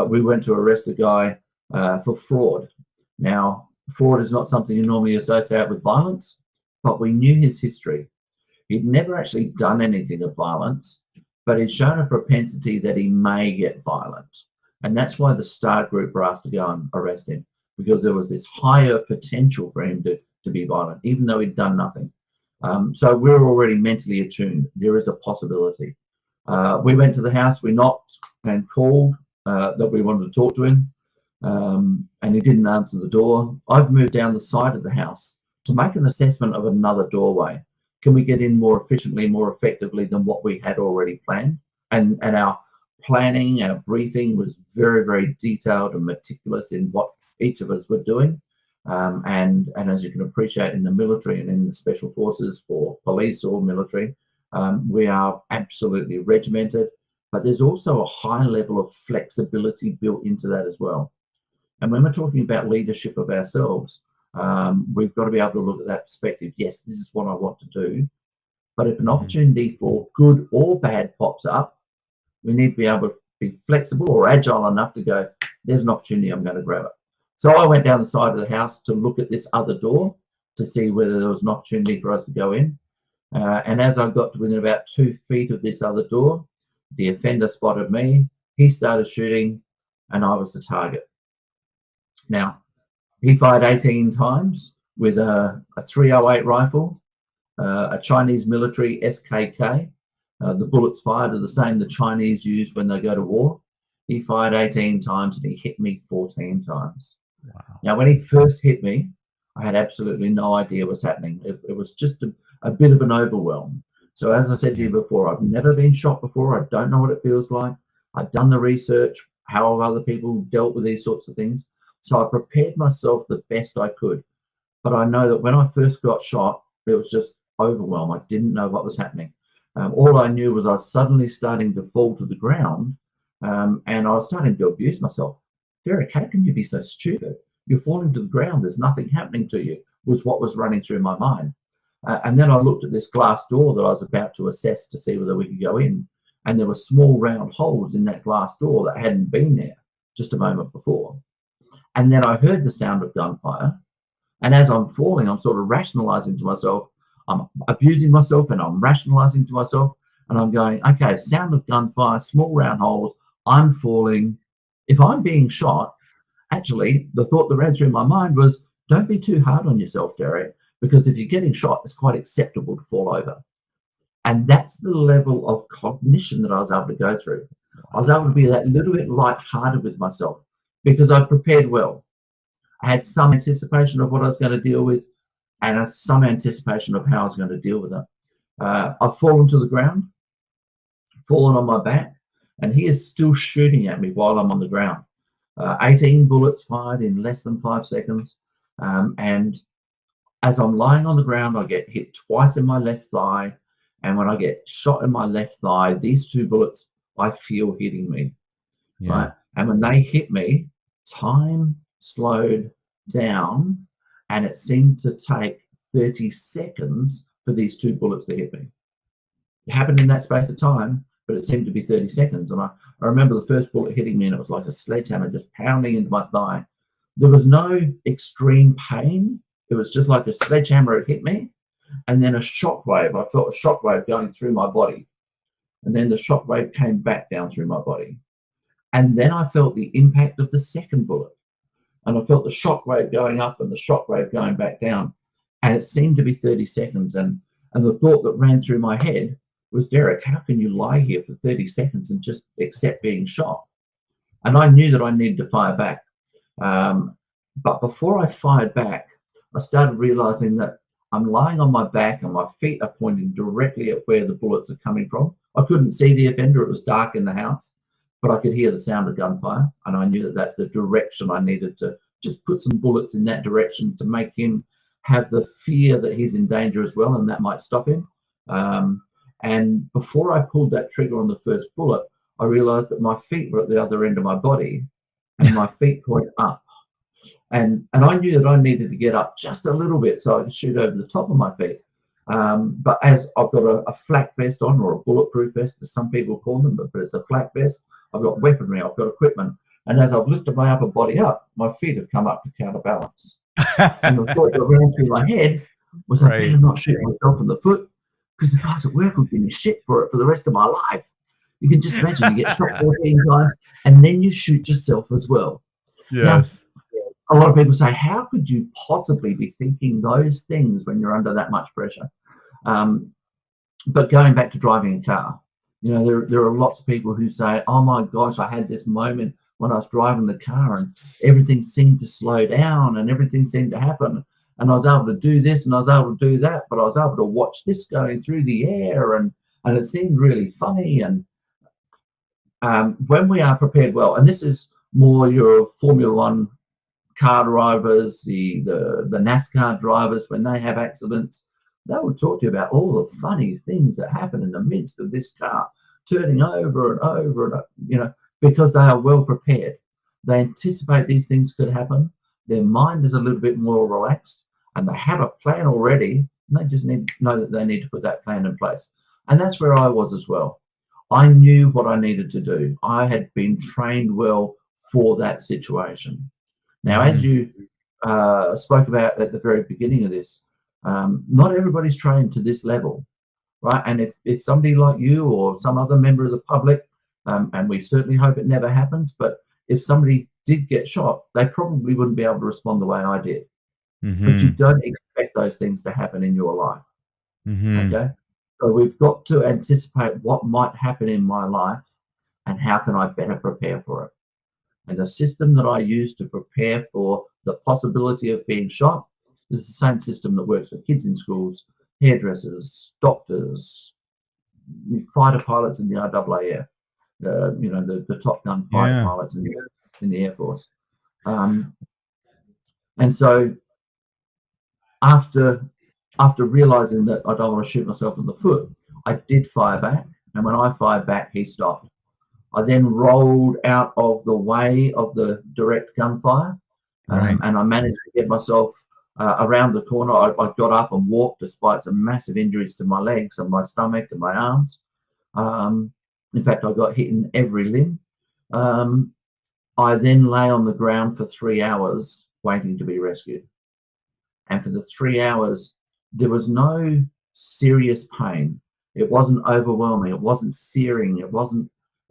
we went to arrest a guy for fraud. Now, fraud is not something you normally associate with violence, but we knew his history. He'd never actually done anything of violence, but he'd shown a propensity that he may get violent. And that's why the STAR group were asked to go and arrest him, because there was this higher potential for him to be violent, even though he'd done nothing. So we're already mentally attuned. There is a possibility. We went to the house, we knocked and called that we wanted to talk to him, and he didn't answer the door. I've moved down the side of the house to make an assessment of another doorway. Can we get in more efficiently, more effectively than what we had already planned? And our planning, our briefing was very, very detailed and meticulous in what each of us were doing. And as you can appreciate, in the military and in the special forces, for police or military, we are absolutely regimented, but there's also a high level of flexibility built into that as well. And when we're talking about leadership of ourselves, we've got to be able to look at that perspective. Yes, this is what I want to do, but if an opportunity for good or bad pops up, we need to be able to be flexible or agile enough to go, there's an opportunity, I'm going to grab it. So I went down the side of the house to look at this other door to see whether there was an opportunity for us to go in. And as I got to within about 2 feet of this other door, the offender spotted me. He started shooting, and I was the target. Now, he fired 18 times with a 308 rifle, a Chinese military SKK. The bullets fired are the same the Chinese use when they go to war. He fired 18 times, and he hit me 14 times. Wow. Now, when he first hit me, I had absolutely no idea what was happening. It was just a bit of an overwhelm. So as I said to you before, I've never been shot before. I don't know what it feels like. I've done the research, how have other people dealt with these sorts of things. So I prepared myself the best I could. But I know that when I first got shot, it was just overwhelm. I didn't know what was happening. All I knew was I was suddenly starting to fall to the ground, and I was starting to abuse myself. Derrick, how can you be so stupid? You're falling to the ground. There's nothing happening to you, was what was running through my mind. And then I looked at this glass door that I was about to assess to see whether we could go in. And there were small round holes in that glass door that hadn't been there just a moment before. And then I heard the sound of gunfire. And as I'm falling, I'm sort of rationalizing to myself. I'm abusing myself and I'm rationalizing to myself. And I'm going, okay, sound of gunfire, small round holes. I'm falling. If I'm being shot, actually, the thought that ran through my mind was, don't be too hard on yourself, Derrick, because if you're getting shot, it's quite acceptable to fall over. And that's the level of cognition that I was able to go through. I was able to be that little bit lighthearted with myself because I'd prepared well. I had some anticipation of what I was going to deal with and some anticipation of how I was going to deal with it. I've fallen to the ground, fallen on my back, and he is still shooting at me while I'm on the ground. 18 bullets fired in less than 5 seconds. And as I'm lying on the ground, I get hit twice in my left thigh. And when I get shot in my left thigh, these 2 bullets I feel hitting me. Yeah. Right? And when they hit me, time slowed down, and it seemed to take 30 seconds for these 2 bullets to hit me. It happened in that space of time, but it seemed to be 30 seconds. And I remember the first bullet hitting me, and it was like a sledgehammer just pounding into my thigh. There was no extreme pain. It was just like a sledgehammer had hit me, and then a shockwave. I felt a shockwave going through my body, and then the shockwave came back down through my body. And then I felt the impact of the second bullet, and I felt the shockwave going up and the shockwave going back down, and it seemed to be 30 seconds. And the thought that ran through my head was, Derrick, how can you lie here for 30 seconds and just accept being shot? And I knew that I needed to fire back. But before I fired back, I started realizing that I'm lying on my back and my feet are pointing directly at where the bullets are coming from. I couldn't see the offender. It was dark in the house, but I could hear the sound of gunfire. And I knew that that's the direction I needed to just put some bullets in that direction to make him have the fear that he's in danger as well, and that might stop him. And before I pulled that trigger on the first bullet, I realized that my feet were at the other end of my body and my feet point up. And I knew that I needed to get up just a little bit so I could shoot over the top of my feet. But as I've got a flak vest on, or a bulletproof vest, as some people call them, but it's a flak vest. I've got weaponry, I've got equipment. And as I've lifted my upper body up, my feet have come up to counterbalance. And the thought that ran through my head was, I better not shoot myself in the foot, because the guys at work will give me shit for it for the rest of my life. You can just imagine, you get shot 14 times and then you shoot yourself as well. Yes. Now, a lot of people say, how could you possibly be thinking those things when you're under that much pressure? But going back to driving a car, you know, there are lots of people who say, oh my gosh, I had this moment when I was driving the car and everything seemed to slow down and everything seemed to happen. And I was able to do this and I was able to do that, but I was able to watch this going through the air and it seemed really funny. And when we are prepared well, and this is more your Formula One car drivers, the NASCAR drivers, when they have accidents, they will talk to you about all the funny things that happen in the midst of this car turning over and over and over, you know, because they are well prepared. They anticipate these things could happen. Their mind is a little bit more relaxed and they have a plan already. And they just need to know that they need to put that plan in place. And that's where I was as well. I knew what I needed to do. I had been trained well for that situation. Now, as you spoke about at the very beginning of this, not everybody's trained to this level, right? And if somebody like you or some other member of the public, and we certainly hope it never happens, but if somebody did get shot, they probably wouldn't be able to respond the way I did. But you don't expect those things to happen in your life, okay? So we've got to anticipate what might happen in my life and how can I better prepare for it. And the system that I use to prepare for the possibility of being shot is the same system that works for kids in schools, hairdressers, doctors, fighter pilots in the RAAF, you know, the Top Gun fighter pilots in the Air Force. And so after realizing that I don't want to shoot myself in the foot, I did fire back. And when I fired back, he stopped. I then rolled out of the way of the direct gunfire, and I managed to get myself around the corner. I got up and walked despite some massive injuries to my legs and my stomach and my arms. In fact, I got hit in every limb. I then lay on the ground for 3 hours waiting to be rescued. And for the 3 hours, there was no serious pain. It wasn't overwhelming. It wasn't searing.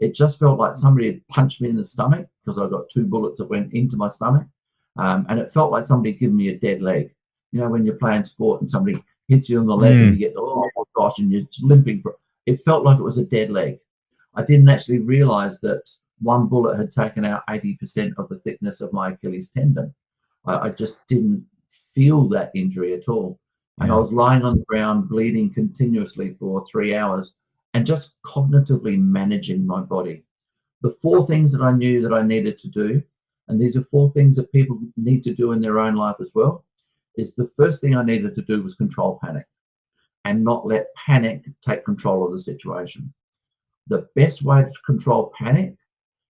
It just felt like somebody had punched me in the stomach because I got 2 bullets that went into my stomach. And it felt like somebody giving me a dead leg. You know, when you're playing sport and somebody hits you on the leg and you get, oh my gosh, and you're just limping. It felt like it was a dead leg. I didn't actually realize that 1 bullet had taken out 80% of the thickness of my Achilles tendon. I just didn't feel that injury at all. And I was lying on the ground, bleeding continuously for 3 hours and just cognitively managing my body. The 4 things that I knew that I needed to do, and these are 4 things that people need to do in their own life as well, is the first thing I needed to do was control panic and not let panic take control of the situation. The best way to control panic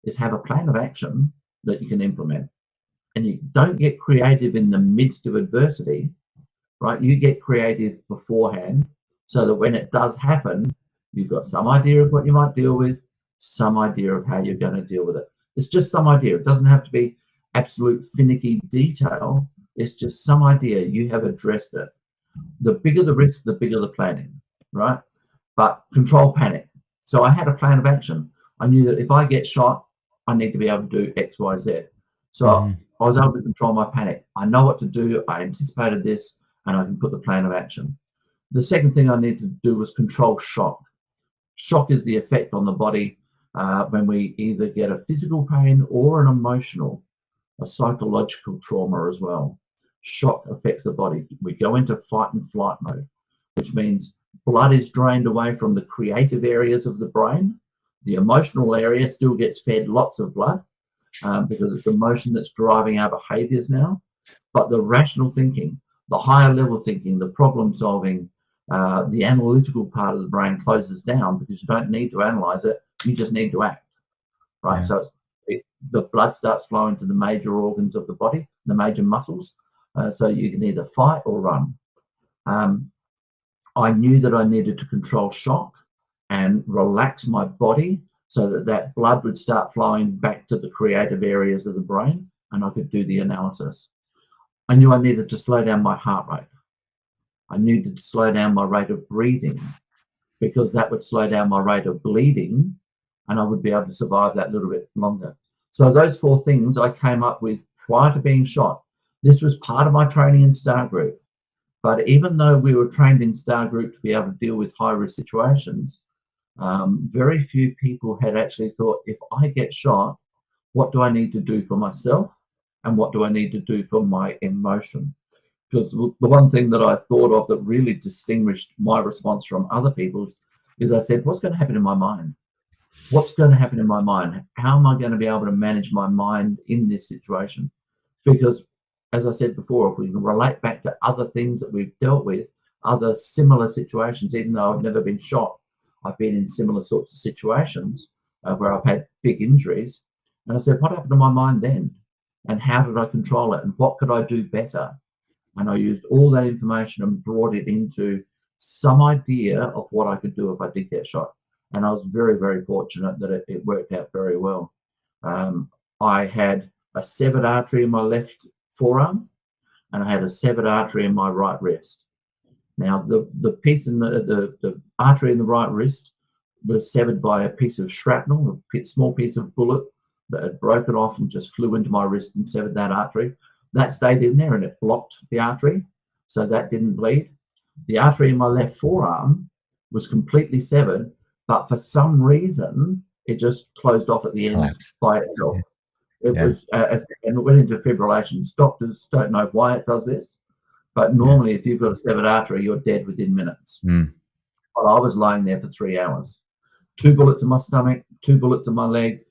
is have a plan of action that you can implement. And you don't get creative in the midst of adversity, right? You get creative beforehand so that when it does happen, you've got some idea of what you might deal with, some idea of how you're going to deal with it. It's just some idea. It doesn't have to be absolute finicky detail. It's just some idea. You have addressed it. The bigger the risk, the bigger the planning, right? But control panic. So I had a plan of action. I knew that if I get shot, I need to be able to do X, Y, Z. So I was able to control my panic. I know what to do. I anticipated this, and I can put the plan of action. The second thing I needed to do was control shock. Shock is the effect on the body when we either get a physical pain or an emotional, a psychological trauma as well. Shock affects the body. We go into fight and flight mode, which means blood is drained away from the creative areas of the brain. The emotional area still gets fed lots of blood because it's emotion that's driving our behaviors now. But the rational thinking, the higher level thinking, the problem solving, the analytical part of the brain closes down because you don't need to analyze it. You just need to act, right? So the blood starts flowing to the major organs of the body, the major muscles. So you can either fight or run. I knew that I needed to control shock and relax my body so that that blood would start flowing back to the creative areas of the brain and I could do the analysis. I knew I needed to slow down my heart rate. I needed to slow down my rate of breathing because that would slow down my rate of bleeding and I would be able to survive that little bit longer. So those 4 things I came up with prior to being shot. This was part of my training in Star Group. But even though we were trained in Star Group to be able to deal with high-risk situations, very few people had actually thought, if I get shot, what do I need to do for myself? And what do I need to do for my emotion? Because the one thing that I thought of that really distinguished my response from other people's is I said, what's going to happen in my mind? What's going to happen in my mind? How am I going to be able to manage my mind in this situation? Because, as I said before, if we can relate back to other things that we've dealt with, other similar situations, even though I've never been shot, I've been in similar sorts of situations where I've had big injuries. And I said, what happened to my mind then? And how did I control it? And what could I do better? And I used all that information and brought it into some idea of what I could do if I did get shot. And I was very, very fortunate that it worked out very well. I had a severed artery in my left forearm, and I had a severed artery in my right wrist. Now, the piece in the artery in the right wrist was severed by a piece of shrapnel, a small piece of bullet that had broken off and just flew into my wrist and severed that artery. That stayed in there and it blocked the artery, so that didn't bleed. The artery in my left forearm was completely severed, but for some reason, it just closed off at the end by itself. It was, and it went into fibrillations. Doctors don't know why it does this, but normally if you've got a severed artery, you're dead within minutes. But I was lying there for 3 hours. 2 bullets in my stomach, 2 bullets in my leg.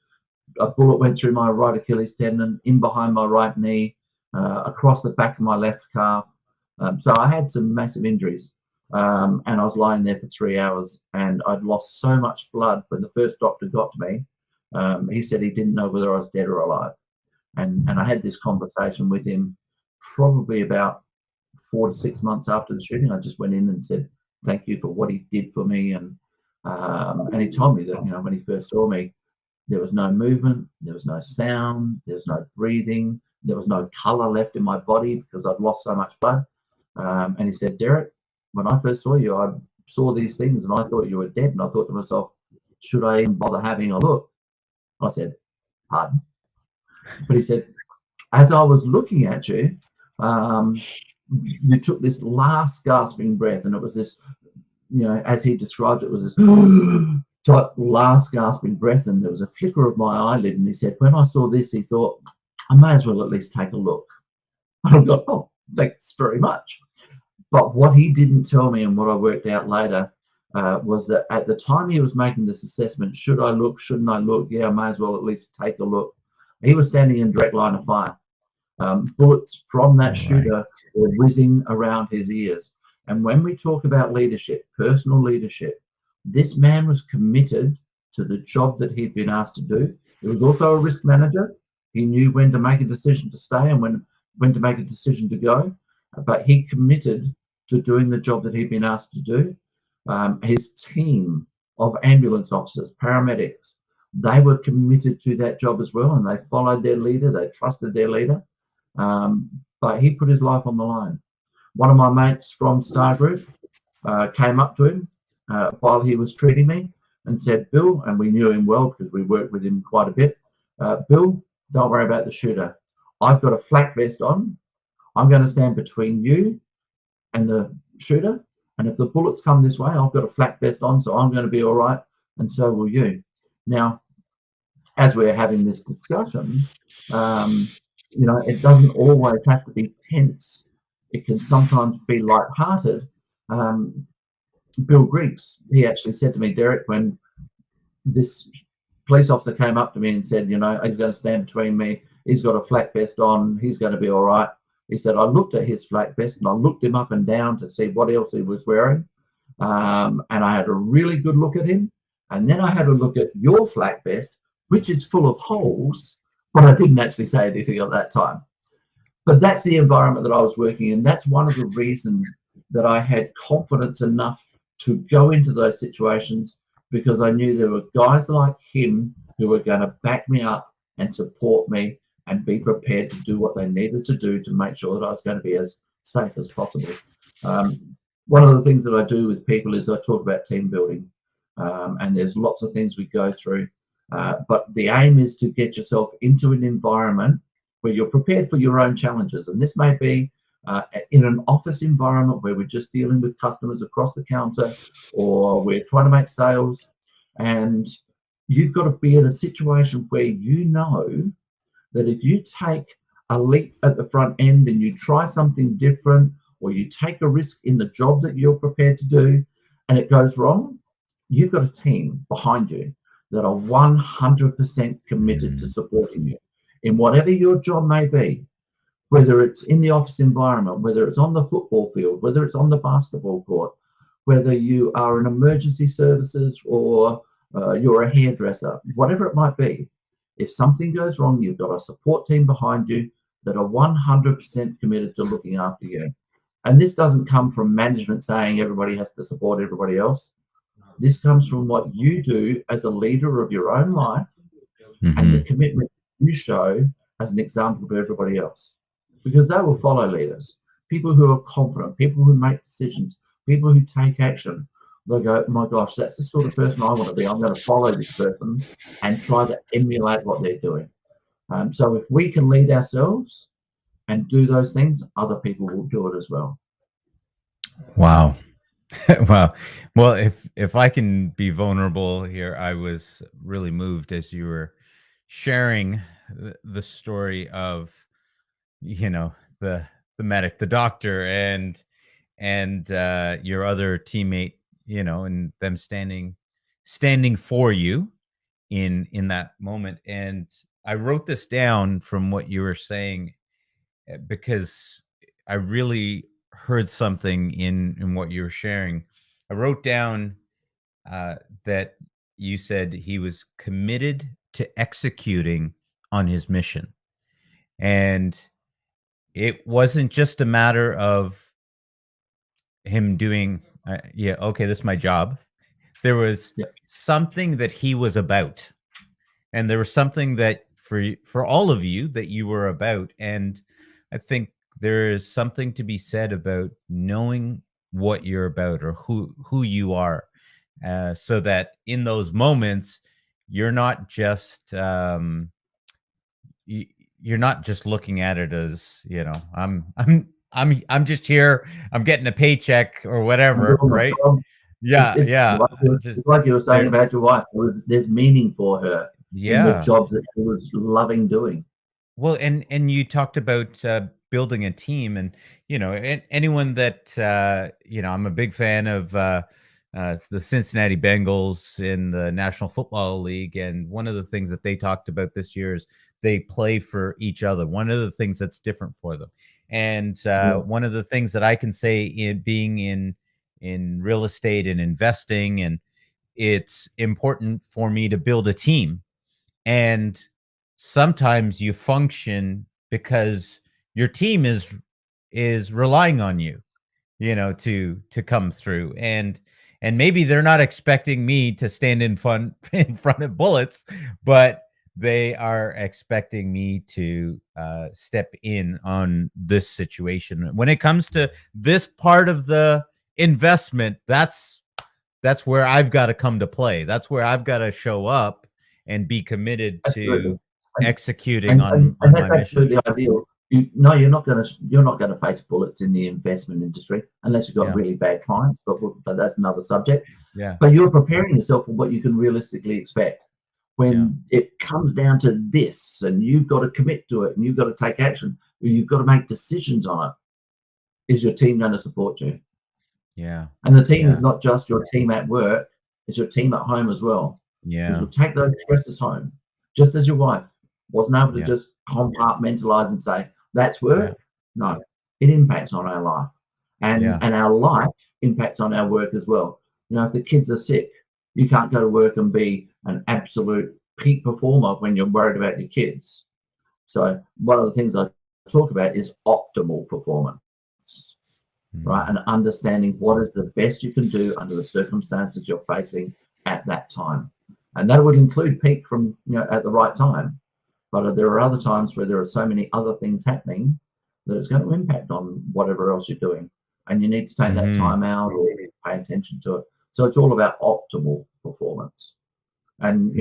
A bullet went through my right Achilles tendon, in behind my right knee, across the back of my left calf. So I had some massive injuries, and I was lying there for 3 hours, and I'd lost so much blood. When the first doctor got to me, he said he didn't know whether I was dead or alive. And I had this conversation with him probably about 4 to 6 months after the shooting. I just went in and said, thank you for what he did for me. And he told me that, when he first saw me, there was no movement, there was no sound, there was no breathing, there was no color left in my body because I'd lost so much blood. And he said, Derrick, when I first saw you, I saw these things and I thought you were dead. And I thought to myself, should I even bother having a look? I said, pardon? But he said, as I was looking at you, you took this last gasping breath, and it was this, as he described it, was this type last gasping breath, and there was a flicker of my eyelid. And he said, when I saw this, he thought, I may as well at least take a look. And I got, oh, thanks very much. But what he didn't tell me, and what I worked out later, was that at the time he was making this assessment, should I look, shouldn't I look? Yeah, I may as well at least take a look. He was standing in direct line of fire. Bullets from that shooter were whizzing around his ears. And when we talk about leadership, personal leadership, this man was committed to the job that he'd been asked to do. He was also a risk manager. He knew when to make a decision to stay and when to make a decision to go. But he committed to doing the job that he'd been asked to do. His team of ambulance officers, paramedics, they were committed to that job as well, and they followed their leader. They trusted their leader. But he put his life on the line. One of my mates from Star Group came up to him while he was treating me and said, Bill, and we knew him well because we worked with him quite a bit, Bill, don't worry about the shooter. I've got a flak vest on. I'm going to stand between you and the shooter. And if the bullets come this way, I've got a flak vest on, so I'm going to be all right, and so will you. Now, as we're having this discussion, it doesn't always have to be tense. It can sometimes be lighthearted. Bill Griggs, he actually said to me, Derrick, when this police officer came up to me and said, he's going to stand between me, he's got a flak vest on, he's going to be all right. He said, I looked at his flak vest and I looked him up and down to see what else he was wearing. And I had a really good look at him. And then I had a look at your flak vest, which is full of holes, but I didn't actually say anything at that time. But that's the environment that I was working in. That's one of the reasons that I had confidence enough to go into those situations, because I knew there were guys like him who were going to back me up and support me and be prepared to do what they needed to do to make sure that I was going to be as safe as possible. One of the things that I do with people is I talk about team building, and there's lots of things we go through, but the aim is to get yourself into an environment where you're prepared for your own challenges. And this may be in an office environment where we're just dealing with customers across the counter, or we're trying to make sales, and you've got to be in a situation where you know that if you take a leap at the front end and you try something different, or you take a risk in the job that you're prepared to do and it goes wrong, you've got a team behind you that are 100% committed to supporting you in whatever your job may be, whether it's in the office environment, whether it's on the football field, whether it's on the basketball court, whether you are in emergency services or you're a hairdresser, whatever it might be. If something goes wrong, you've got a support team behind you that are 100% committed to looking after you. And this doesn't come from management saying everybody has to support everybody else. This comes from what you do as a leader of your own life and the commitment you show as an example to everybody else. Because they will follow leaders, people who are confident, people who make decisions, people who take action. They'll go, oh my gosh, that's the sort of person I want to be. I'm going to follow this person and try to emulate what they're doing. So if we can lead ourselves and do those things, other people will do it as well. Wow. Wow. Well, if I can be vulnerable here, I was really moved as you were sharing the story of, the medic, the doctor, and your other teammate, and them standing for you in that moment. And I wrote this down from what you were saying because I really heard something in what you were sharing. I wrote down that you said he was committed to executing on his mission. And it wasn't just a matter of him doing, okay, this is my job. There was something that he was about. And there was something that for all of you that you were about. And I think there is something to be said about knowing what you're about or who you are, so that in those moments you're not just you're not just looking at it as, I'm just here, I'm getting a paycheck or whatever, right? It's like you were saying about your wife. There's meaning for her in the jobs that she was loving doing. Well, and you talked about building a team, and anyone that I'm a big fan of the Cincinnati Bengals in the National Football League, and one of the things that they talked about this year is they play for each other. One of the things that's different for them, and one of the things that I can say in being in real estate and investing, and it's important for me to build a team. And sometimes you function because your team is relying on you, to come through. And maybe they're not expecting me to stand in front of bullets, but they are expecting me to step in on this situation. When it comes to this part of the investment, that's where I've got to come to play. That's where I've got to show up and be committed to executing on that's my mission. Absolutely ideal. You're not going to face bullets in the investment industry unless you've got really bad clients. But that's another subject. Yeah. But you're preparing yourself for what you can realistically expect. When it comes down to this, and you've got to commit to it, and you've got to take action, you've got to make decisions on it. Is your team going to support you? Yeah. And the team is not just your team at work; it's your team at home as well. Yeah. Because you'll take those stresses home, just as your wife wasn't able to just compartmentalize and say that's work. No, it impacts on our life, and our life impacts on our work as well. If the kids are sick, you can't go to work and be an absolute peak performer when you're worried about your kids. So one of the things I talk about is optimal performance, right? And understanding what is the best you can do under the circumstances you're facing at that time. And that would include peak from, at the right time. But there are other times where there are so many other things happening that it's going to impact on whatever else you're doing. And you need to take that time out or pay attention to it. So it's all about optimal performance. And,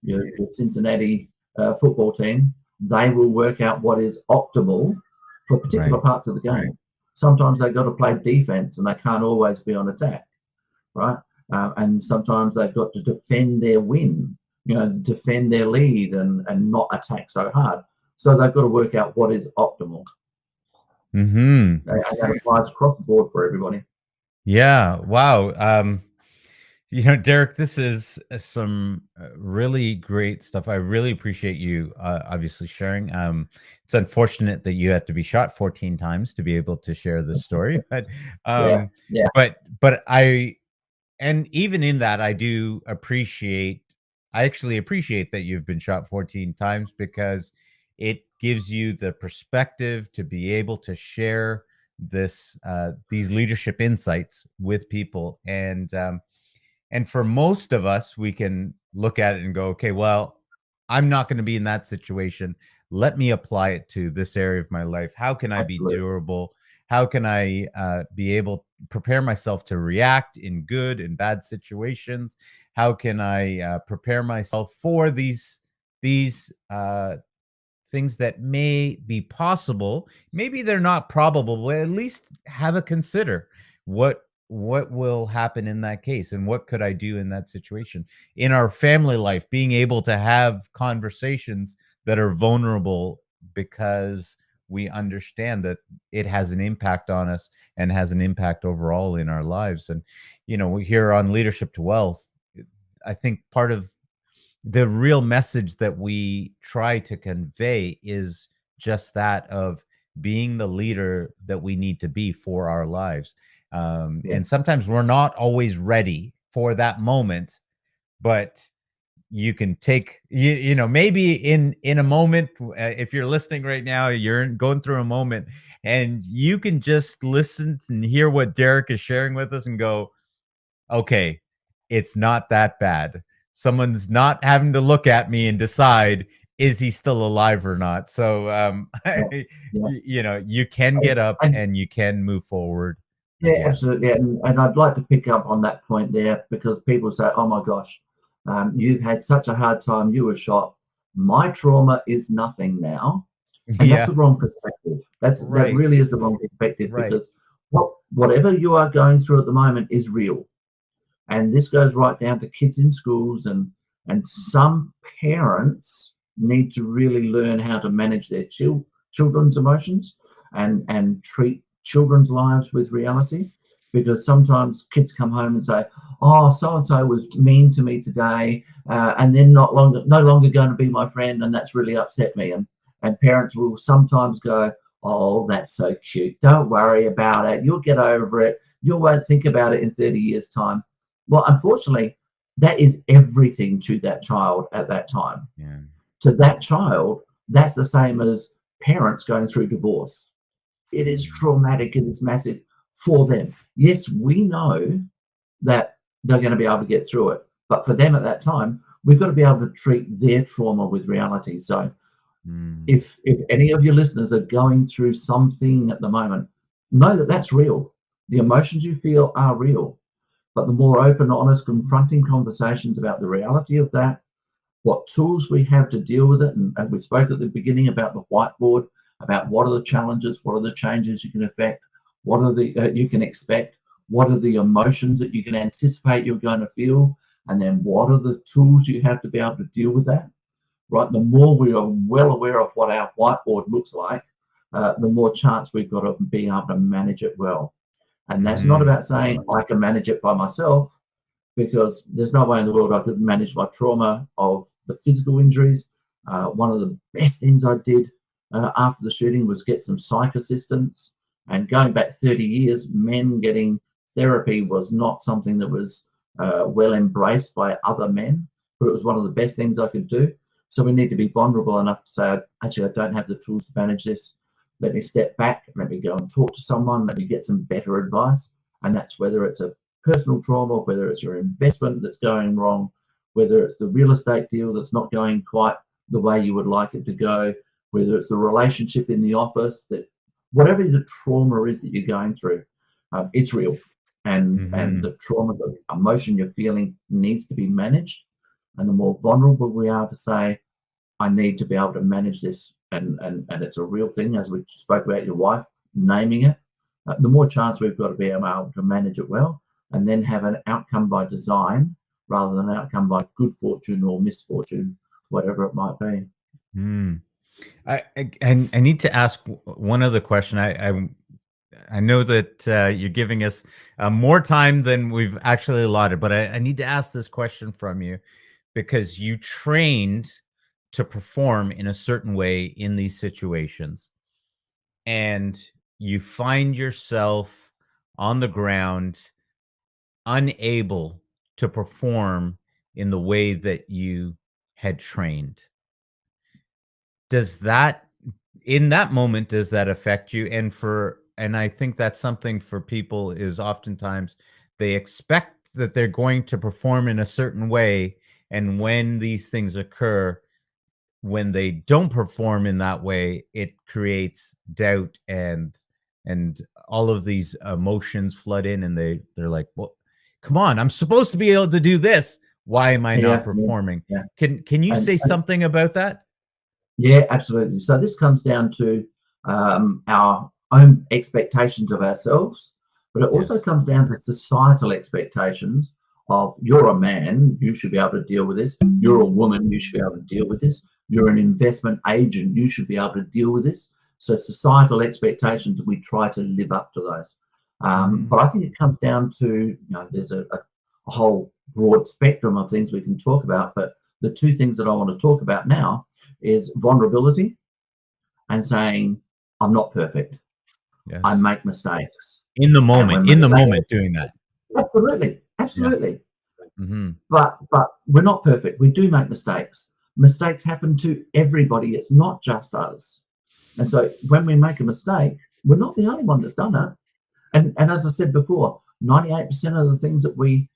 your Cincinnati football team, they will work out what is optimal for particular Right. parts of the game. Sometimes they've got to play defense and they can't always be on attack, right? And sometimes they've got to defend their win, defend their lead and not attack so hard. So they've got to work out what is optimal. Mm-hmm. And that applies across the board for everybody. Yeah. Wow. Derrick, this is some really great stuff. I really appreciate you obviously sharing. It's unfortunate that you had to be shot 14 times to be able to share this story, but Yeah, yeah, but and even in that, I actually appreciate that you've been shot 14 times, because it gives you the perspective to be able to share these leadership insights with people. And for most of us, we can look at it and go, okay, well, I'm not going to be in that situation. Let me apply it to this area of my life. How can I be absolutely. durable? How can I be able to prepare myself to react in good and bad situations? How can I prepare myself for these things that may be possible? Maybe they're not probable, but at least have a consider what will happen in that case, and what could I do in that situation. In our family life, being able to have conversations that are vulnerable, because we understand that it has an impact on us and has an impact overall in our lives. And we here on Leadership to Wealth, I think part of the real message that we try to convey is just that, of being the leader that we need to be for our lives. Yeah, And sometimes we're not always ready for that moment, but you can take, maybe in a moment, if you're listening right now, you're going through a moment, and you can just listen and hear what Derrick is sharing with us and go, okay, it's not that bad. Someone's not having to look at me and decide, is he still alive or not? So, yeah, yeah. you can get up And and you can move forward. yeah, Yeah. absolutely. And I'd like to pick up on that point there, because people say, oh my gosh, you've had such a hard time, you were shot. My trauma is nothing now. And that's Yeah. the wrong perspective. That Right. really is the wrong perspective, Right. because whatever you are going through at the moment is real. And this goes right down to kids in schools, and some parents need to really learn how to manage their children's emotions and treat children's lives with reality, because sometimes kids come home and say, oh, so and so was mean to me today, and they're no longer going to be my friend, and that's really upset me. And parents will sometimes go, oh, that's so cute, don't worry about it, you'll get over it, you won't think about it in 30 years time. Well, unfortunately, that is everything to that child at that time. Yeah. To that child, that's the same as parents going through divorce. It is Mhm. traumatic, it is massive for them. Yes, we know that they're going to be able to get through it, but for them at that time, we've got to be able to treat their trauma with reality. So Mm. if any of your listeners are going through something at the moment, know that that's real. The emotions you feel are real. But the more open, honest, confronting conversations about the reality of that, what tools we have to deal with it, and we spoke at the beginning about the whiteboard, about what are the challenges, what are the changes you can affect, what are the you can expect, what are the emotions that you can anticipate you're going to feel, and then what are the tools you have to be able to deal with that. Right, the more we are well aware of what our whiteboard looks like, the more chance we've got of being able to manage it well. And that's not Mhm. about saying I can manage it by myself, because there's no way in the world I could manage my trauma of the physical injuries. One of the best things I did after the shooting was get some psych assistance. And going back 30 years, men getting therapy was not something that was well embraced by other men, but it was one of the best things I could do. So we need to be vulnerable enough to say, actually, I don't have the tools to manage this. Let me step back. Let me go and talk to someone. Let me get some better advice. And that's whether it's a personal trauma, whether it's your investment that's going wrong, whether it's the real estate deal that's not going quite the way you would like it to go, whether it's the relationship in the office, that whatever the trauma is that you're going through, it's real. And Mhm. the trauma, the emotion you're feeling needs to be managed. And the more vulnerable we are to say, I need to be able to manage this, and it's a real thing, as we spoke about your wife naming it. The more chance we've got to be able to manage it well, and then have an outcome by design rather than an outcome by good fortune or misfortune, whatever it might be. Mm. I need to ask one other question. I know that you're giving us more time than we've actually allotted, but I need to ask this question from you because you trained to perform in a certain way in these situations, and you find yourself on the ground unable to perform in the way that you had trained. Does that in that moment, does that affect you? And I think that's something for people is oftentimes they expect that they're going to perform in a certain way, and when these things occur, when they don't perform in that way, it creates doubt and all of these emotions flood in, and they're like, "Well, come on, I'm supposed to be able to do this. Why am I not Yeah, yeah, performing?" yeah. Can you say And something about that? yeah, absolutely. So this comes down to our own expectations of ourselves, but it also Yes. comes down to societal expectations of, you're a man, you should be able to deal with this. You're a woman, you should be able to deal with this. You're an investment agent, you should be able to deal with this. So societal expectations, we try to live up to those. Mm, But I think it comes down to, there's a whole broad spectrum of things we can talk about, but the two things that I want to talk about now is vulnerability and saying, I'm not perfect. I yes. make mistakes. In the And when moment doing that. absolutely, Yeah. absolutely. Mhm. But we're not perfect. We do make mistakes. Mistakes happen to everybody. It's not just us. And so when we make a mistake, we're not the only one that's done it. And as I said before, 98% of the things that we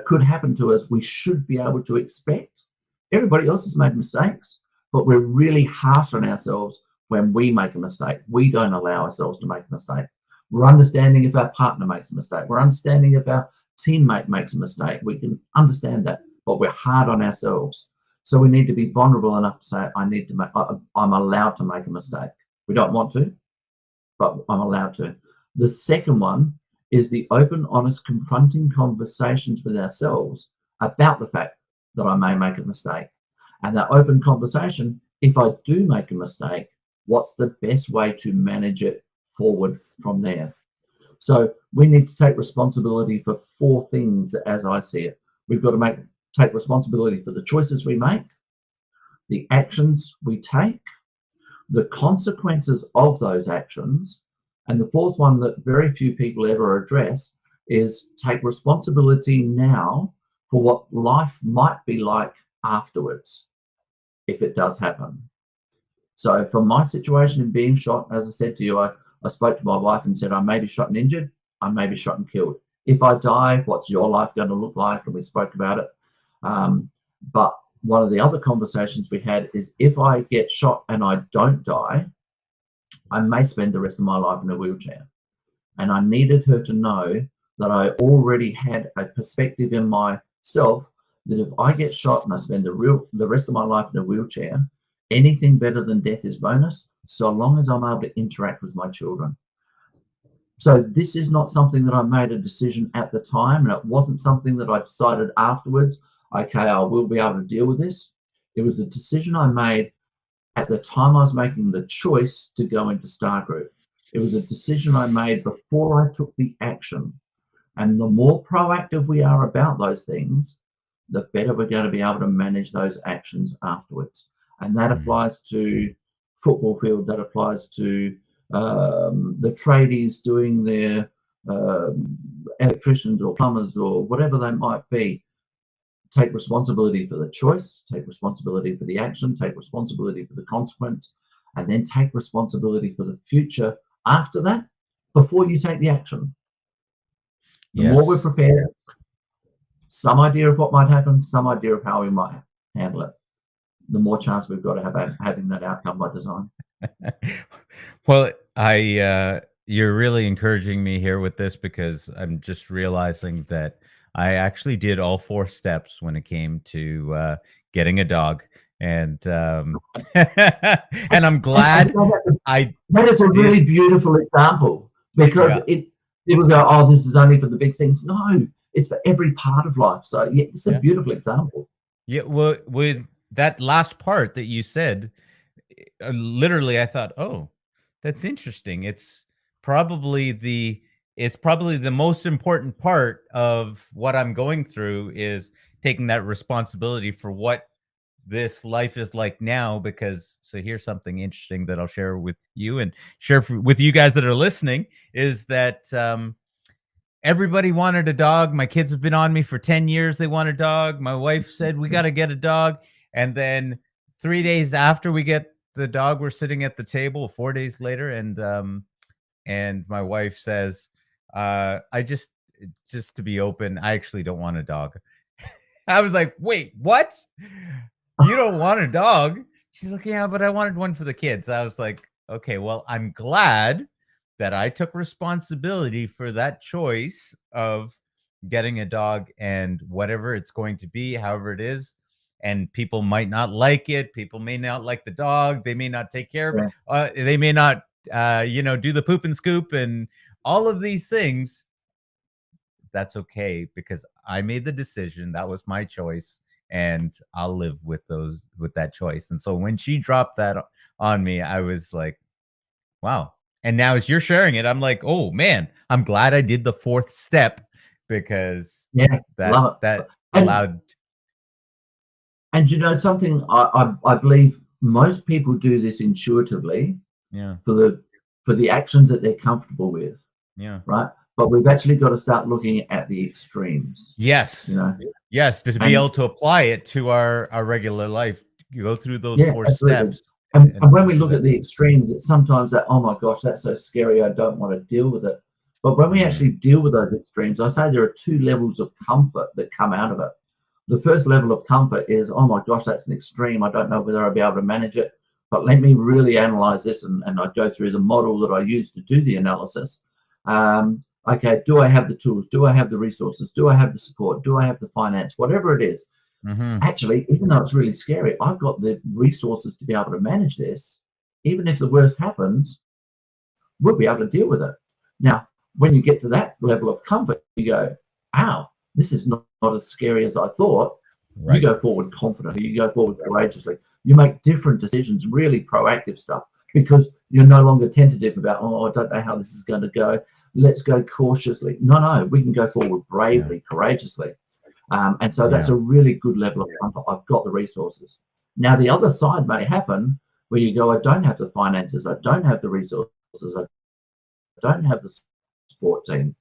could happen to us, we should be able to expect. Everybody else has made mistakes, but we're really harsh on ourselves when we make a mistake. We don't allow ourselves to make a mistake. We're understanding if our partner makes a mistake. We're understanding if our teammate makes a mistake. We can understand that, but we're hard on ourselves. So we need to be vulnerable enough to say, I need to make, I'm allowed to make a mistake. We don't want to, but I'm allowed to. The second one is the open, honest, confronting conversations with ourselves about the fact that I may make a mistake. And that open conversation, if I do make a mistake, what's the best way to manage it forward from there? So we need to take responsibility for four things as I see it. We've got to take responsibility for the choices we make, the actions we take, the consequences of those actions, and the fourth one that very few people ever address is take responsibility now for what life might be like afterwards if it does happen. So for my situation in being shot, as I said to you, I spoke to my wife and said, I may be shot and injured, I may be shot and killed. If I die, what's your life going to look like? And we spoke about it. But one of the other conversations we had is, if I get shot and I don't die, I may spend the rest of my life in a wheelchair. And I needed her to know that I already had a perspective in myself that if I get shot and I spend the rest of my life in a wheelchair, anything better than death is bonus, so long as I'm able to interact with my children. So this is not something that I made a decision at the time, and it wasn't something that I decided afterwards, okay, I will be able to deal with this. It was a decision I made at the time I was making the choice to go into Star Group. It was a decision I made before I took the action. And the more proactive we are about those things, the better we're going to be able to manage those actions afterwards. And that Mhm. applies to football field, that applies to the tradies doing their electricians or plumbers or whatever they might be. Take responsibility for the choice, take responsibility for the action, take responsibility for the consequence, and then take responsibility for the future after that, before you take the action. The more we're Yes. prepared, some idea of what might happen, some idea of how we might handle it, the more chance we've got to have having that outcome by design. Well, you're really encouraging me here with this because I'm just realizing that I actually did all 4 steps when it came to, getting a dog, And and I'm glad I that is a did. really beautiful example, because Yeah. people go, oh, this is only for the big things. No, it's for every part of life. So yeah, it's a Yeah. beautiful example. Yeah. Well, with that last part that you said, literally, I thought, oh, that's interesting. Probably the it's probably the most important part of what I'm going through is taking that responsibility for what this life is like now. Because so here's something interesting that I'll share with you and share with you guys that are listening is that everybody wanted a dog. My kids have been on me for 10 years. They want a dog. My wife said, we got to get a dog. And then 3 days after we get the dog, we're sitting at the table 4 days later. And my wife says, I just to be open, I actually don't want a dog. I was like, wait, what? You don't want a dog? She's like, yeah, but I wanted one for the kids. I was like, okay, well, I'm glad that I took responsibility for that choice of getting a dog and whatever it's going to be, however it is. And people might not like it. People may not like the dog. They may not take care of it. Yeah. They may not, do the poop and scoop and all of these things. That's okay because I made the decision. That was my choice, and I'll live with that choice. And so when she dropped that on me, I was like, wow. And now as you're sharing it, I'm like, oh man, I'm glad I did the fourth step because Yeah, love it. that And allowed. you know something, I believe most people do this intuitively Yeah. for the actions that they're comfortable with, Yeah. right? But we've actually got to start looking at the extremes, Yes. you know. Yes, to be And able to apply it to our regular life. You go through those yeah, four absolutely. steps And when we do look that. at the extremes, it's sometimes that, oh my gosh, that's so scary, I don't want to deal with it. But when we Mhm. actually deal with those extremes, I say there are two levels of comfort that come out of it. The first level of comfort is, oh my gosh, that's an extreme. I don't know whether I'll be able to manage it, but let me really analyze this. And I go through the model that I use to do the analysis. Okay, do I have the tools? Do I have the resources? Do I have the support? Do I have the finance? Whatever it is, Mhm. actually, even though it's really scary, I've got the resources to be able to manage this. Even if the worst happens, we'll be able to deal with it. Now, when you get to that level of comfort, you go, ow, this is not as scary as I thought. You Right. go forward confidently, you go forward courageously. You make different decisions, really proactive stuff, because you're no longer tentative about, oh, I don't know how this is going to go. Let's go cautiously. No, we can go forward Yeah. bravely, courageously. And so that's Yeah. a really good level of comfort. I've got the resources. Now, the other side may happen where you go, I don't have the finances, I don't have the resources, I don't have the support team.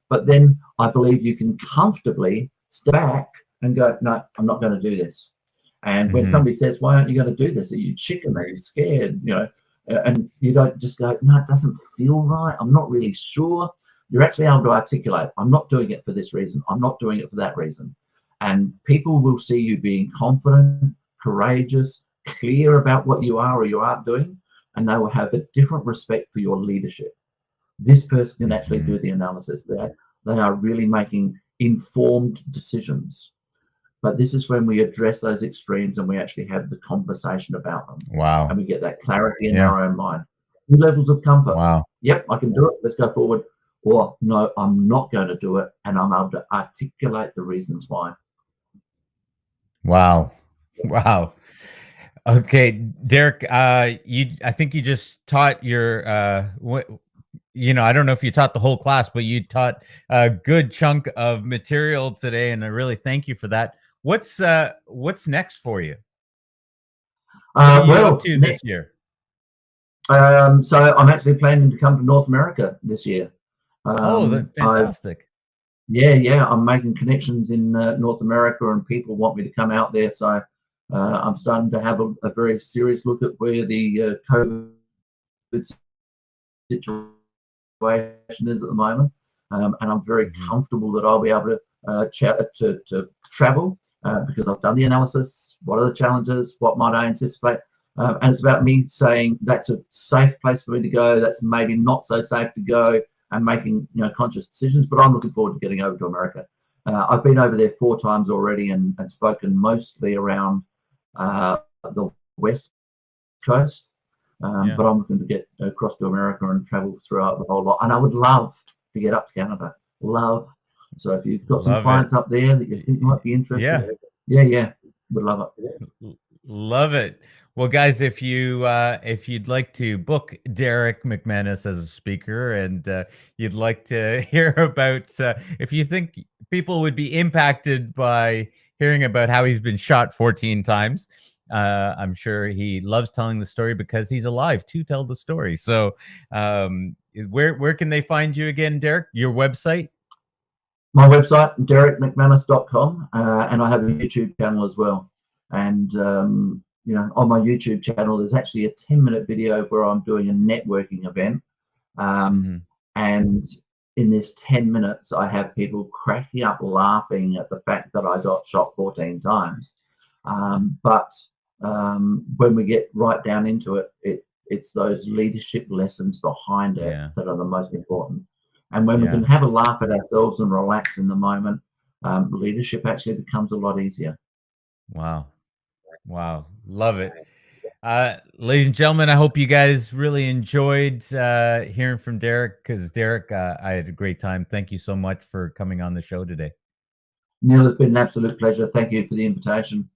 But then I believe you can comfortably step back and go, no, I'm not going to do this. And when Mhm. somebody says, why aren't you going to do this? Are you chicken? Are you scared? And you don't just go, no, it doesn't feel right. I'm not really sure. You're actually able to articulate, I'm not doing it for this reason. I'm not doing it for that reason. And people will see you being confident, courageous, clear about what you are or you aren't doing, and they will have a different respect for your leadership. This person can actually Mhm. do the analysis. They are really making informed decisions. But this is when we address those extremes and we actually have the conversation about them, and Wow. we get that clarity in Yeah. our own mind. Two levels of comfort. Wow. Yep, I can do it. Let's go forward. Or no, I'm not going to do it, and I'm able to articulate the reasons why. Wow. Wow. Okay, Derek, I think you just taught your I don't know if you taught the whole class, but you taught a good chunk of material today, and I really thank you for that. What's next for you? What are you up Well, to this year? so I'm actually planning to come to North America this year. Oh, that's I've fantastic. Yeah, I'm making connections in North America, and people want me to come out there. So I'm starting to have a very serious look at where the COVID situation is at the moment, and I'm very Mhm. comfortable that I'll be able to travel because I've done the analysis. What are the challenges? What might I anticipate? And it's about me saying that's a safe place for me to go. That's maybe not so safe to go, and making conscious decisions. But I'm looking forward to getting over to America. I've been over there 4 times already, and spoken mostly around the West Coast, Yeah. but I'm looking to get across to America and travel throughout the whole lot. And I would love to get up to Canada. Love. So if you've got some Love it. clients up there that you think might be interested, yeah, would love it. Love it. Well, guys, if you'd like to book Derrick McManus as a speaker, and you'd like to hear about if you think people would be impacted by hearing about how he's been shot 14 times, I'm sure he loves telling the story because he's alive to tell the story. So, where can they find you again, Derrick? Your website? My website, derrickmcmanus.com, and I have a YouTube channel as well. And you know, on my YouTube channel, there's actually a 10-minute video where I'm doing a networking event. And in this 10 minutes, I have people cracking up laughing at the fact that I got shot 14 times. But when we get right down into it, it's those leadership lessons behind it that are the most important. And when we can have a laugh at ourselves and relax in the moment, leadership actually becomes a lot easier. Wow. Wow. Love it. Ladies and gentlemen, I hope you guys really enjoyed hearing from Derrick, because Derrick, I had a great time. Thank you so much for coming on the show today. Neil, it's been an absolute pleasure. Thank you for the invitation.